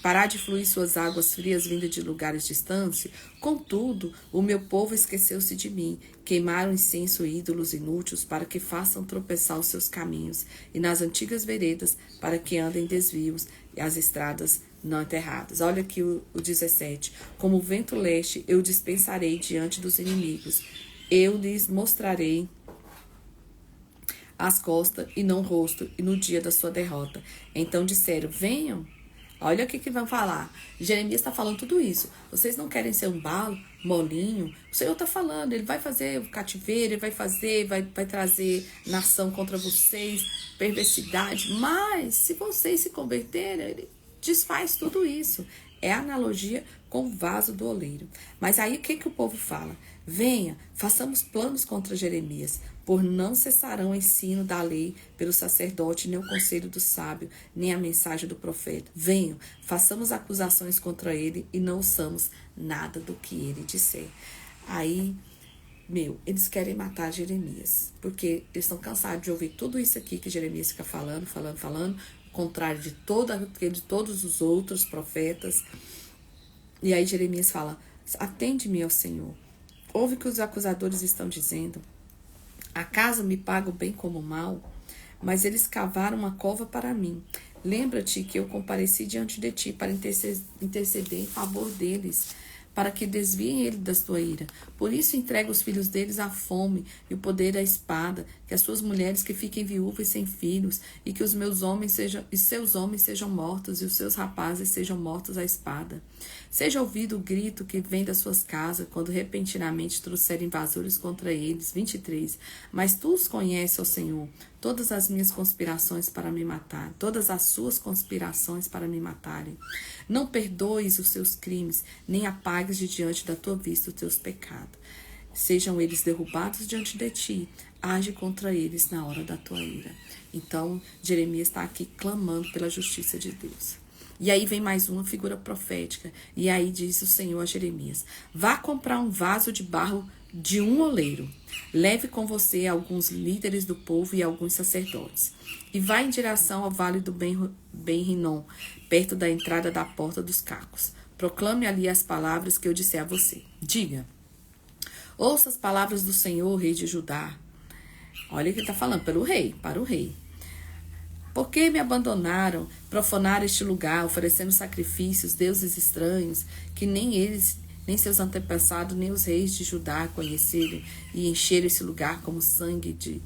parar de fluir suas águas frias vindas de lugares distantes? Contudo, o meu povo esqueceu-se de mim. Queimaram incenso e ídolos inúteis para que façam tropeçar os seus caminhos, e nas antigas veredas para que andem desvios e as estradas não enterradas. Olha aqui o 17. Como o vento leste, eu dispensarei diante dos inimigos. Eu lhes mostrarei as costas e não o rosto, e no dia da sua derrota. Então disseram: venham. Olha o que vão falar. Jeremias está falando tudo isso. Vocês não querem ser um balo, molinho? O Senhor está falando, ele vai fazer o cativeiro, ele vai trazer nação contra vocês, perversidade. Mas, se vocês se converterem, ele desfaz tudo isso. É a analogia com o vaso do oleiro. Mas aí o que o povo fala? Venha, façamos planos contra Jeremias, por não cessarão o ensino da lei pelo sacerdote, nem o conselho do sábio, nem a mensagem do profeta. Venham, façamos acusações contra ele e não ouçamos nada do que ele disser. Aí, eles querem matar Jeremias, porque eles estão cansados de ouvir tudo isso aqui que Jeremias fica falando, contrário de todos os outros profetas. E aí Jeremias fala: atende-me, ó Senhor. Ouve o que os acusadores estão dizendo. Acaso me pago bem como mal? Mas eles cavaram uma cova para mim. Lembra-te que eu compareci diante de ti para interceder em favor deles, para que desviem ele da sua ira. Por isso entrega os filhos deles à fome e o poder à espada, que as suas mulheres que fiquem viúvas e sem filhos, e que os meus homens seus homens sejam mortos, e os seus rapazes sejam mortos à espada. Seja ouvido o grito que vem das suas casas, quando repentinamente trouxerem invasores contra eles. 23. Mas tu os conheces, ó Senhor, todas as minhas conspirações para me matar, todas as suas conspirações para me matarem. Não perdoes os seus crimes, nem apagues de diante da tua vista os teus pecados. Sejam eles derrubados diante de ti, age contra eles na hora da tua ira. Então, Jeremias está aqui clamando pela justiça de Deus. E aí vem mais uma figura profética. E aí diz o Senhor a Jeremias: vá comprar um vaso de barro de um oleiro. Leve com você alguns líderes do povo e alguns sacerdotes. E vá em direção ao vale do Ben-Rinom, perto da entrada da porta dos cacos. Proclame ali as palavras que eu disser a você. Diga: ouça as palavras do Senhor, rei de Judá. Olha o que ele está falando, para o rei. Por que me abandonaram, profanaram este lugar, oferecendo sacrifícios, deuses estranhos, que nem eles, nem seus antepassados, nem os reis de Judá conheceram, e encheram esse lugar como sangue de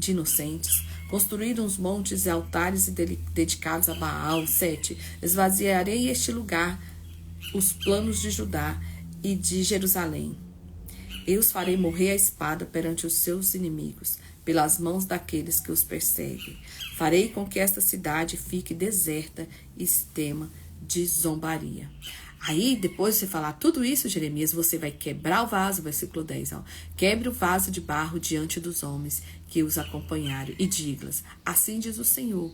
inocentes? Construíram uns montes e altares dedicados a Baal. 7. Esvaziarei este lugar, os planos de Judá e de Jerusalém. Eu os farei morrer à espada perante os seus inimigos, pelas mãos daqueles que os perseguem. Farei com que esta cidade fique deserta e tema de zombaria. Aí, depois de você falar tudo isso, Jeremias, você vai quebrar o vaso, versículo 10. Quebre o vaso de barro diante dos homens que os acompanharam e diga-lhes: assim diz o Senhor,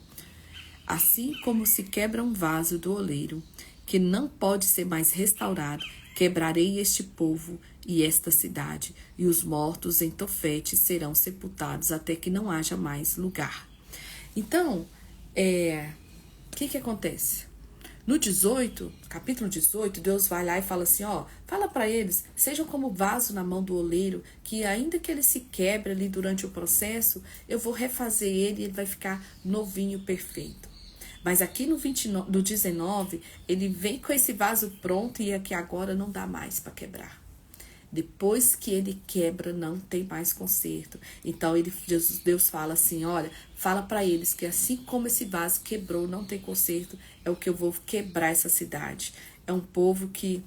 assim como se quebra um vaso do oleiro, que não pode ser mais restaurado, quebrarei este povo e esta cidade, e os mortos em Tofete serão sepultados até que não haja mais lugar. Então, o que acontece? No 18, capítulo 18, Deus vai lá e fala assim, fala para eles, sejam como vaso na mão do oleiro, que ainda que ele se quebre ali durante o processo, eu vou refazer ele e ele vai ficar novinho, perfeito. Mas aqui no 19, ele vem com esse vaso pronto e aqui agora não dá mais para quebrar. Depois que ele quebra, não tem mais conserto. Então Deus fala assim, olha, fala para eles que assim como esse vaso quebrou, não tem conserto, é o que eu vou quebrar essa cidade. É um povo que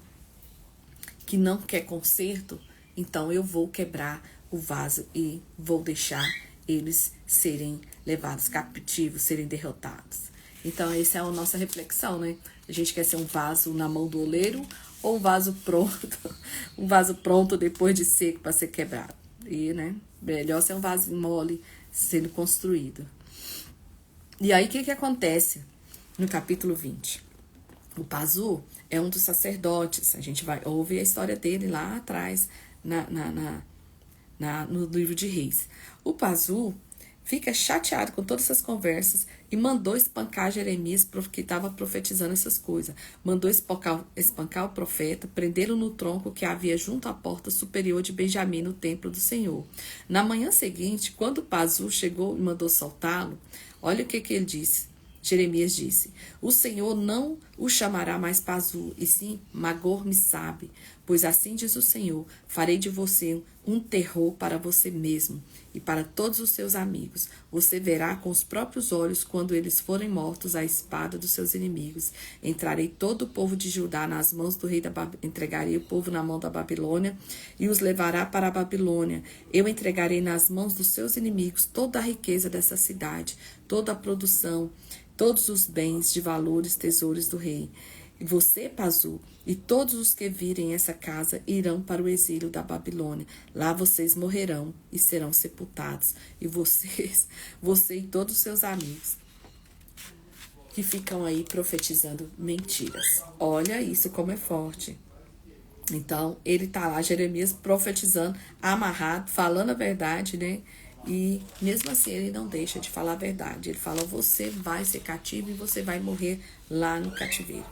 não quer conserto, então eu vou quebrar o vaso e vou deixar eles serem levados cativos, serem derrotados. Então, essa é a nossa reflexão, né? A gente quer ser um vaso na mão do oleiro ou um vaso pronto, um vaso pronto depois de seco para ser quebrado. E, né, melhor ser um vaso mole sendo construído. E aí, o que acontece no capítulo 20? O Pazu é um dos sacerdotes. A gente vai ouvir a história dele lá atrás, no livro de Reis. O Pazu fica chateado com todas essas conversas e mandou espancar Jeremias, que estava profetizando essas coisas. Mandou espancar o profeta, prendê-lo no tronco que havia junto à porta superior de Benjamim, no templo do Senhor. Na manhã seguinte, quando o Pazu chegou e mandou soltá-lo, olha o que ele disse. Jeremias disse, o Senhor não o chamará mais Pazu, e sim Magor-Missabe, pois assim diz o Senhor, farei de você um terror para você mesmo e para todos os seus amigos. Você verá com os próprios olhos quando eles forem mortos à espada dos seus inimigos. Entrarei todo o povo de Judá nas mãos do rei da Babilônia, entregarei o povo na mão da Babilônia e os levará para a Babilônia. Eu entregarei nas mãos dos seus inimigos toda a riqueza dessa cidade, toda a produção, todos os bens de valores, tesouros do rei. E você, Pazu, e todos os que virem essa casa irão para o exílio da Babilônia. Lá vocês morrerão e serão sepultados. E você e todos os seus amigos que ficam aí profetizando mentiras. Olha isso como é forte. Então, ele tá lá, Jeremias, profetizando, amarrado, falando a verdade, né? E mesmo assim ele não deixa de falar a verdade. Ele fala, você vai ser cativo e você vai morrer lá no cativeiro.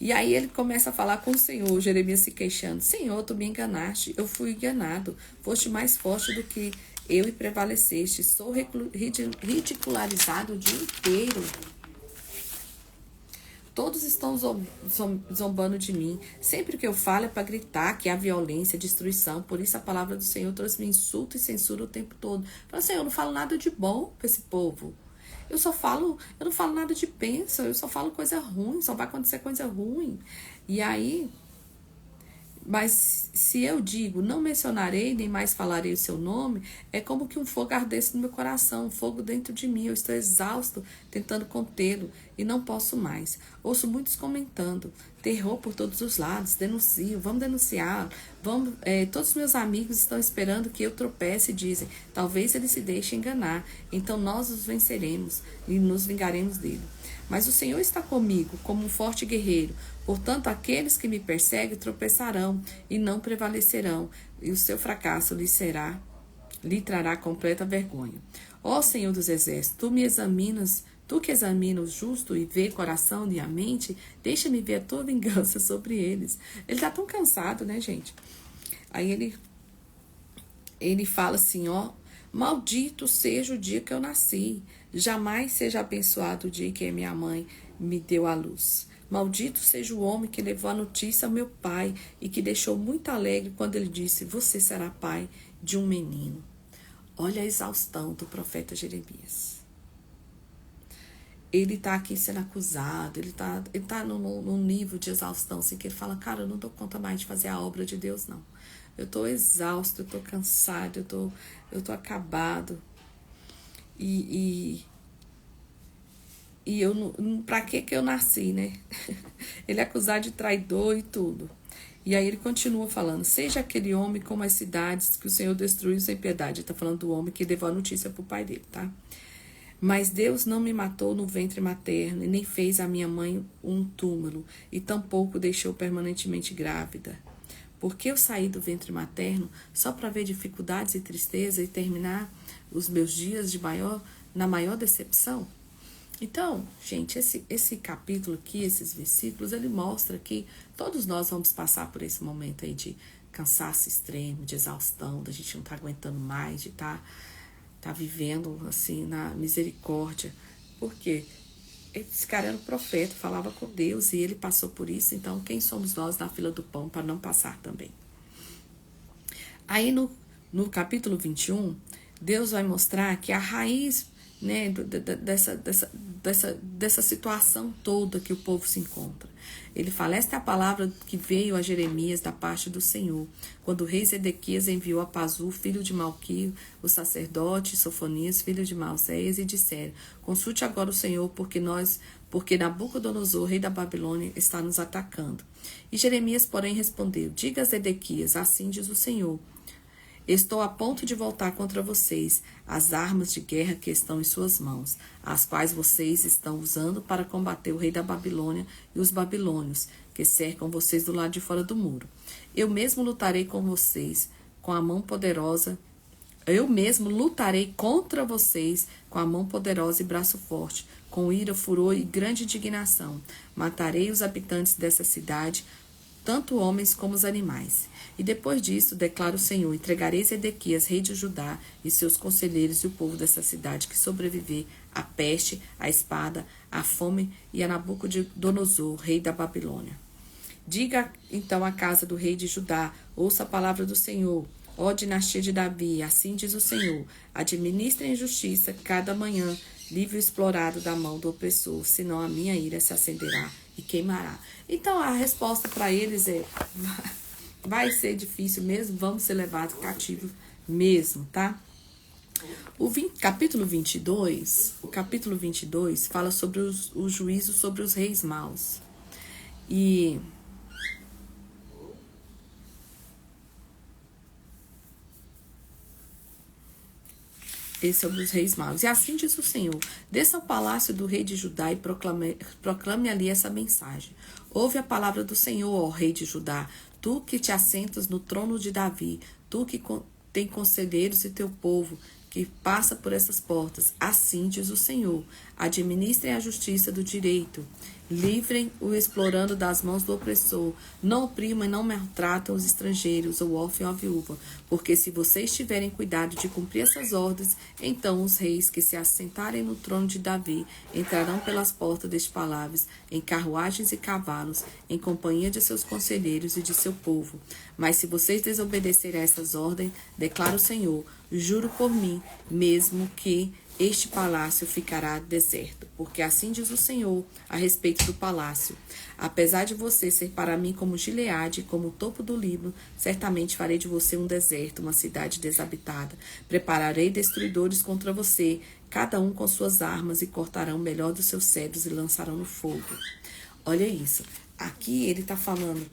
E aí ele começa a falar com o Senhor, Jeremias se queixando. Senhor, tu me enganaste, eu fui enganado. Foste mais forte do que eu e prevaleceste. Sou ridicularizado o dia inteiro. Todos estão zombando de mim. Sempre que eu falo é para gritar que há violência, destruição. Por isso a palavra do Senhor trouxe-me insulto e censura o tempo todo. Fala, Senhor, eu não falo nada de bom para esse povo. Eu não falo nada de bênção, eu só falo coisa ruim, só vai acontecer coisa ruim. E aí, mas se eu digo, não mencionarei, nem mais falarei o seu nome, é como que um fogo ardesse no meu coração, um fogo dentro de mim. Eu estou exausto, tentando contê-lo, e não posso mais. Ouço muitos comentando, terror por todos os lados, denuncio, vamos denunciar, todos os meus amigos estão esperando que eu tropece e dizem, talvez ele se deixe enganar, então nós os venceremos e nos vingaremos dele. Mas o Senhor está comigo, como um forte guerreiro. Portanto, aqueles que me perseguem tropeçarão e não prevalecerão, e o seu fracasso lhe trará completa vergonha. Ó Senhor dos exércitos, tu que examinas o justo e vê coração e a mente, deixa-me ver a tua vingança sobre eles. Ele está tão cansado, né, gente? Aí ele fala assim, maldito seja o dia que eu nasci. Jamais seja abençoado o dia que minha mãe me deu à luz. Maldito seja o homem que levou a notícia ao meu pai e que deixou muito alegre quando ele disse, você será pai de um menino. Olha a exaustão do profeta Jeremias. Ele está aqui sendo acusado, ele tá num nível de exaustão, assim, que ele fala, cara, eu não dou conta mais de fazer a obra de Deus, não. Eu estou exausto, eu estou cansado, eu tô acabado. E eu, pra que eu nasci, né? Ele é acusado de traidor e tudo. E aí ele continua falando, seja aquele homem como as cidades que o Senhor destruiu sem piedade. Ele tá falando do homem que levou a notícia pro pai dele, tá? Mas Deus não me matou no ventre materno e nem fez a minha mãe um túmulo e tampouco deixou permanentemente grávida. Porque eu saí do ventre materno só para ver dificuldades e tristeza e terminar os meus dias na maior decepção? Então, gente, esse capítulo aqui, esses versículos, ele mostra que todos nós vamos passar por esse momento aí de cansaço extremo, de exaustão, da gente não estar aguentando mais, de tá vivendo assim na misericórdia. Por quê? Esse cara era um profeta, falava com Deus e ele passou por isso, então quem somos nós na fila do pão para não passar também? Aí no capítulo 21, Deus vai mostrar que a raiz, né, dessa situação toda que o povo se encontra. Ele fala, esta é a palavra que veio a Jeremias da parte do Senhor, quando o rei Zedequias enviou a Pazu, filho de Malquio, o sacerdote, Sofonias, filho de Maaseias, e disseram, consulte agora o Senhor, porque Nabucodonosor, rei da Babilônia, está nos atacando. E Jeremias, porém, respondeu, diga a Zedequias, assim diz o Senhor, estou a ponto de voltar contra vocês as armas de guerra que estão em suas mãos, as quais vocês estão usando para combater o rei da Babilônia e os babilônios, que cercam vocês do lado de fora do muro. Eu mesmo lutarei com vocês com a mão poderosa. Eu mesmo lutarei contra vocês com a mão poderosa e braço forte, com ira, furor e grande indignação. Matarei os habitantes dessa cidade, tanto homens como os animais. E depois disso, declara o Senhor, entregarei Zedequias, rei de Judá, e seus conselheiros e o povo dessa cidade que sobreviver à peste, à espada, à fome e a Nabucodonosor, rei da Babilônia. Diga então à casa do rei de Judá, ouça a palavra do Senhor, ó dinastia de Davi, assim diz o Senhor, administre em justiça cada manhã, livre o explorado da mão do opressor, senão a minha ira se acenderá e queimará. Então a resposta para eles é, vai ser difícil mesmo, vamos ser levados cativos mesmo, tá? O capítulo 22 fala sobre o juízo sobre os reis maus. E sobre os reis maus. E assim diz o Senhor, desça ao palácio do rei de Judá e proclame ali essa mensagem. Ouve a palavra do Senhor, ó rei de Judá, tu que te assentas no trono de Davi, tu que tem conselheiros e teu povo, que passa por essas portas. Assim diz o Senhor, administrem a justiça do direito, livrem o explorando das mãos do opressor, não oprimam e não maltratam os estrangeiros, o órfão ou a viúva, porque se vocês tiverem cuidado de cumprir essas ordens, então os reis que se assentarem no trono de Davi entrarão pelas portas deste palácio, em carruagens e cavalos, em companhia de seus conselheiros e de seu povo. Mas se vocês desobedecerem a essas ordens, declara o Senhor, juro por mim, mesmo que este palácio ficará deserto, porque assim diz o Senhor a respeito do palácio. Apesar de você ser para mim como Gileade, como o topo do Líbano, certamente farei de você um deserto, uma cidade desabitada. Prepararei destruidores contra você, cada um com suas armas, e cortarão o melhor dos seus cedros e lançarão no fogo. Olha isso. Aqui ele está falando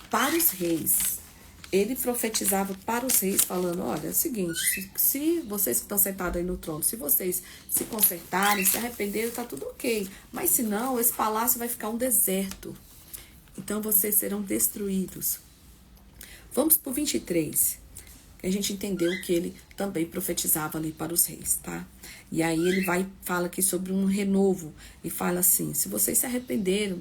para os reis. Ele profetizava para os reis, falando, olha, é o seguinte, se vocês que estão sentados aí no trono, se vocês se consertarem, se arrependerem, está tudo ok. Mas se não, esse palácio vai ficar um deserto. Então, vocês serão destruídos. Vamos para o 23, que a gente entendeu que ele também profetizava ali para os reis, tá? E aí ele fala aqui sobre um renovo, e fala assim, se vocês se arrependeram,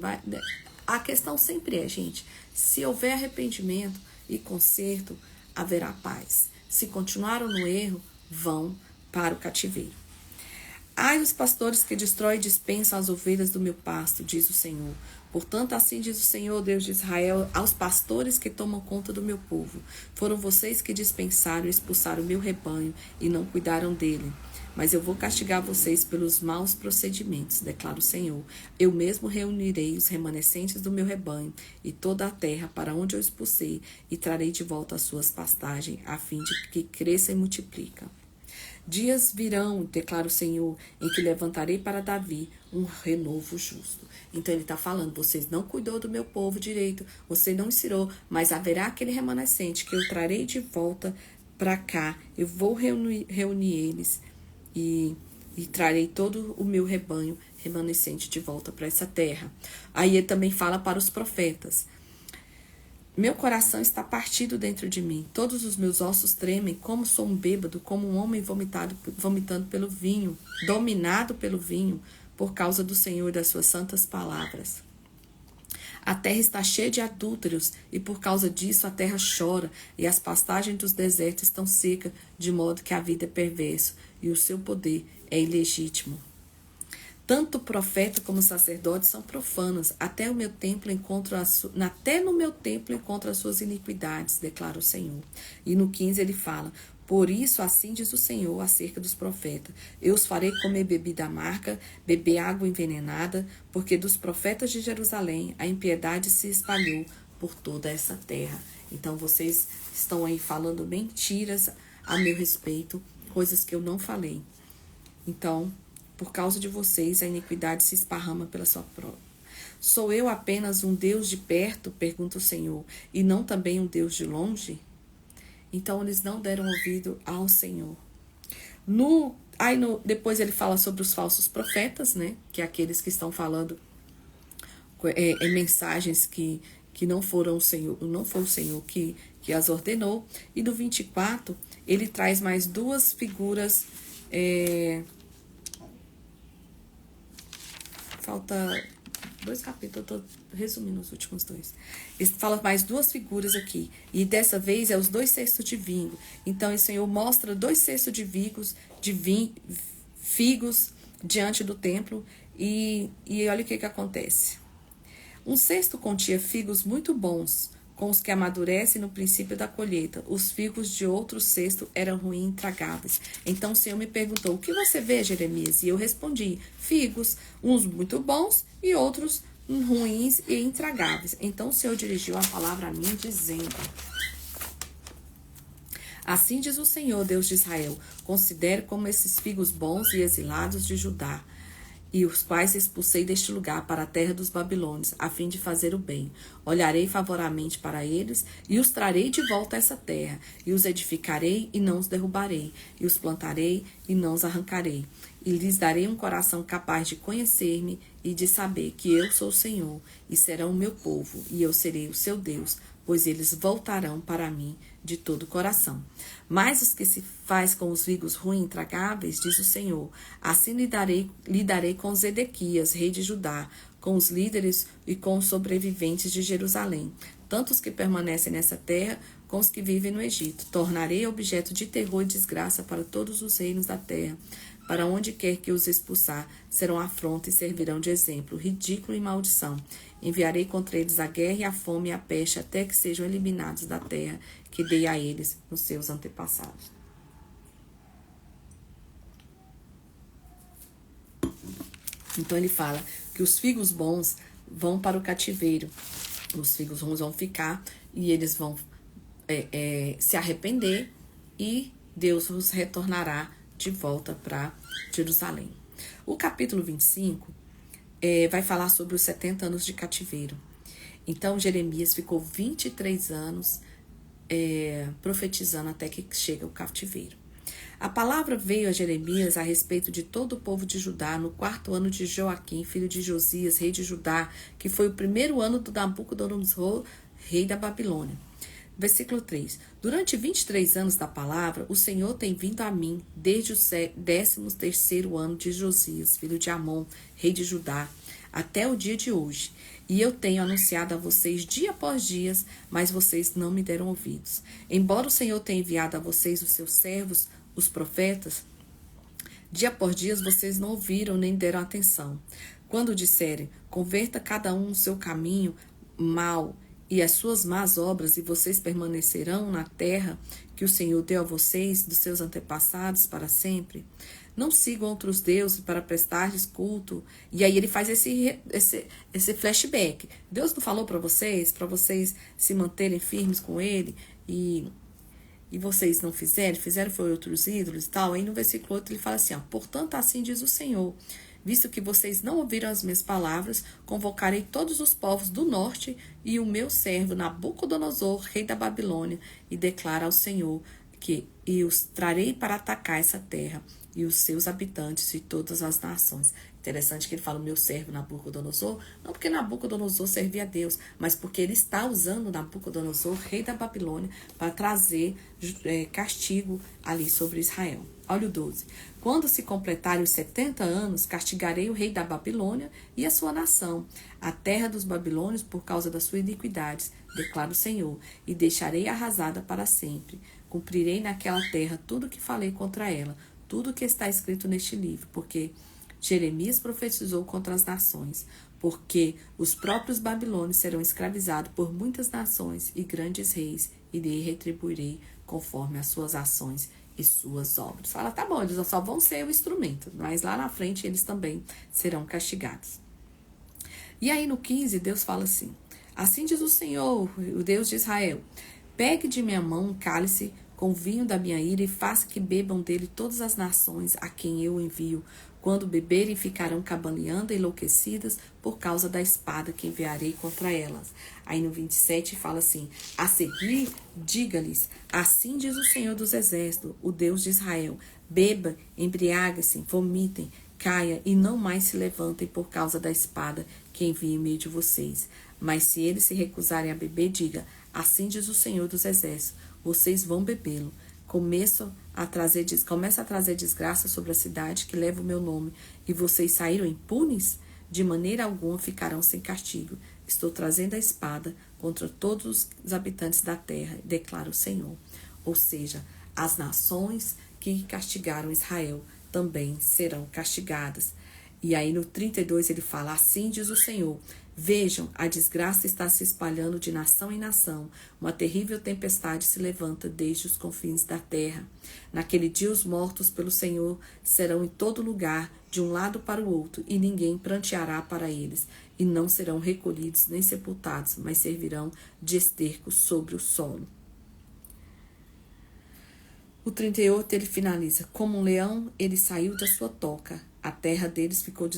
a questão sempre é, gente, se houver arrependimento e conserto, haverá paz. Se continuaram no erro, vão para o cativeiro. Ai os pastores que destroem e dispensam as ovelhas do meu pasto, diz o Senhor. Portanto, assim diz o Senhor, Deus de Israel, aos pastores que tomam conta do meu povo. Foram vocês que dispensaram e expulsaram o meu rebanho e não cuidaram dele. Mas eu vou castigar vocês pelos maus procedimentos, declara o Senhor. Eu mesmo reunirei os remanescentes do meu rebanho e toda a terra para onde eu expulsei e trarei de volta as suas pastagens, a fim de que cresça e multiplica. Dias virão, declara o Senhor, em que levantarei para Davi um renovo justo. Então ele está falando, vocês não cuidou do meu povo direito, você não ensinou, mas haverá aquele remanescente que eu trarei de volta para cá, eu vou reunir eles e trarei todo o meu rebanho remanescente de volta para essa terra. Aí ele também fala para os profetas. Meu coração está partido dentro de mim. Todos os meus ossos tremem, como sou um bêbado, como um homem vomitando pelo vinho, dominado pelo vinho, por causa do Senhor e das suas santas palavras. A terra está cheia de adúlteros, e por causa disso a terra chora, e as pastagens dos desertos estão secas, de modo que a vida é perversa, e o seu poder é ilegítimo. Tanto o profeta como o sacerdote são profanos, até no meu templo encontro as suas iniquidades, declara o Senhor. E no 15 ele fala: por isso assim diz o Senhor acerca dos profetas: eu os farei comer bebida amarga, beber água envenenada, porque dos profetas de Jerusalém a impiedade se espalhou por toda essa terra. Então vocês estão aí falando mentiras a meu respeito, coisas que eu não falei. Então, por causa de vocês, a iniquidade se esparrama pela sua prova. Sou eu apenas um Deus de perto? Pergunta o Senhor, e não também um Deus de longe? Então, eles não deram ouvido ao Senhor. Depois ele fala sobre os falsos profetas, né? Que é aqueles que estão falando mensagens que não foram o Senhor, não foi o Senhor que as ordenou. E no 24, ele traz mais duas figuras. Falta 2 capítulos, eu estou resumindo os últimos 2. Ele fala mais 2 figuras aqui. E dessa vez é os 2 cestos de vinho. Então o Senhor mostra 2 cestos de figos diante do templo. E olha o que acontece. Um cesto continha figos muito bons, com os que amadurecem no princípio da colheita. Os figos de outro cesto eram ruins e intragáveis. Então o Senhor me perguntou: o que você vê, Jeremias? E eu respondi: figos, uns muito bons e outros ruins e intragáveis. Então o Senhor dirigiu a palavra a mim, dizendo: assim diz o Senhor, Deus de Israel: considere como esses figos bons e exilados de Judá, e os quais expulsei deste lugar para a terra dos babilônios, a fim de fazer o bem. Olharei favoravelmente para eles, e os trarei de volta a essa terra, e os edificarei, e não os derrubarei, e os plantarei, e não os arrancarei. E lhes darei um coração capaz de conhecer-me, e de saber que eu sou o Senhor, e serão o meu povo, e eu serei o seu Deus, pois eles voltarão para mim de todo o coração. Mas os que se faz com os figos ruins e intragáveis, diz o Senhor, assim lidarei com Zedequias, rei de Judá, com os líderes e com os sobreviventes de Jerusalém, tanto os que permanecem nessa terra, como os que vivem no Egito. Tornarei objeto de terror e desgraça para todos os reinos da terra. Para onde quer que os expulsar, serão afronta e servirão de exemplo, ridículo e maldição. Enviarei contra eles a guerra e a fome e a peste, até que sejam eliminados da terra que dei a eles nos seus antepassados. Então ele fala que os figos bons vão para o cativeiro, os figos ruins vão ficar e eles vão se arrepender e Deus os retornará de volta para Jerusalém. O capítulo 25 vai falar sobre os 70 anos de cativeiro. Então Jeremias ficou 23 anos profetizando até que chega o cativeiro. A palavra veio a Jeremias a respeito de todo o povo de Judá no 4º ano de Joaquim, filho de Josias, rei de Judá, que foi o 1º ano do Nabucodonosor, rei da Babilônia. Versículo 3. Durante 23 anos da palavra, o Senhor tem vindo a mim desde o 13º ano de Josias, filho de Amon, rei de Judá, até o dia de hoje. E eu tenho anunciado a vocês dia após dia, mas vocês não me deram ouvidos. Embora o Senhor tenha enviado a vocês os seus servos, os profetas, dia após dia vocês não ouviram nem deram atenção. Quando disserem, converta cada um o seu caminho mau e as suas más obras, e vocês permanecerão na terra que o Senhor deu a vocês, dos seus antepassados, para sempre. Não sigam outros deuses para prestar-lhes culto. E aí ele faz esse flashback. Deus não falou para vocês se manterem firmes com ele, e vocês não fizeram foi outros ídolos e tal. Aí no versículo 8 ele fala assim, portanto assim diz o Senhor, visto que vocês não ouviram as minhas palavras, convocarei todos os povos do norte e o meu servo Nabucodonosor, rei da Babilônia, e declara ao Senhor e os trarei para atacar essa terra e os seus habitantes e todas as nações. Interessante que ele fala o meu servo Nabucodonosor, não porque Nabucodonosor servia a Deus, mas porque ele está usando Nabucodonosor, rei da Babilônia, para trazer castigo ali sobre Israel. Olha o 12. Quando se completarem os 70 anos, castigarei o rei da Babilônia e a sua nação, a terra dos babilônios, por causa das suas iniquidades, declara o Senhor, e deixarei arrasada para sempre. Cumprirei naquela terra tudo o que falei contra ela, tudo o que está escrito neste livro, porque Jeremias profetizou contra as nações, porque os próprios babilônios serão escravizados por muitas nações e grandes reis, e lhe retribuirei conforme as suas ações e suas obras. Fala, tá bom, eles só vão ser o instrumento, mas lá na frente eles também serão castigados. E aí no 15, Deus fala assim, assim diz o Senhor, o Deus de Israel, pegue de minha mão um cálice com vinho da minha ira e faça que bebam dele todas as nações a quem eu envio. Quando beberem, ficarão cambaleando e enlouquecidas por causa da espada que enviarei contra elas. Aí no 27 fala assim, a seguir, diga-lhes, assim diz o Senhor dos Exércitos, o Deus de Israel, beba, embriague-se, vomitem, caia e não mais se levantem por causa da espada que envia em meio de vocês. Mas se eles se recusarem a beber, diga, assim diz o Senhor dos Exércitos, vocês vão bebê-lo. Começa a trazer desgraça sobre a cidade que leva o meu nome, e vocês saíram impunes? De maneira alguma ficarão sem castigo. Estou trazendo a espada contra todos os habitantes da terra, declara o Senhor. Ou seja, as nações que castigaram Israel também serão castigadas. E aí no 32 ele fala, assim diz o Senhor, vejam, a desgraça está se espalhando de nação em nação, uma terrível tempestade se levanta desde os confins da terra. Naquele dia os mortos pelo Senhor serão em todo lugar, de um lado para o outro, e ninguém pranteará para eles, e não serão recolhidos nem sepultados, mas servirão de esterco sobre o solo. O 38 ele finaliza, como um leão ele saiu da sua toca, a terra deles ficou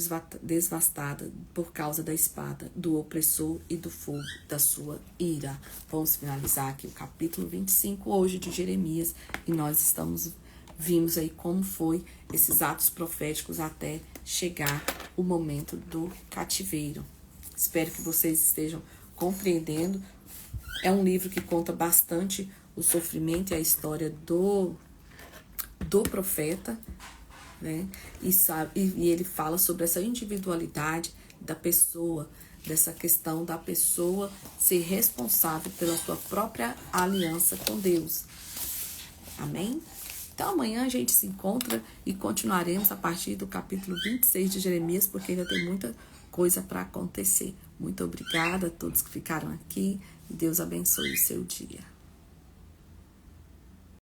devastada por causa da espada, do opressor e do fogo da sua ira. Vamos finalizar aqui o capítulo 25 hoje de Jeremias, e nós vimos aí como foi esses atos proféticos até chegar o momento do cativeiro. Espero que vocês estejam compreendendo. É um livro que conta bastante o sofrimento e a história do profeta, né? E ele fala sobre essa individualidade da pessoa, dessa questão da pessoa ser responsável pela sua própria aliança com Deus. Amém? Então amanhã a gente se encontra e continuaremos a partir do capítulo 26 de Jeremias, porque ainda tem muita coisa para acontecer. Muito obrigada a todos que ficaram aqui e Deus abençoe o seu dia.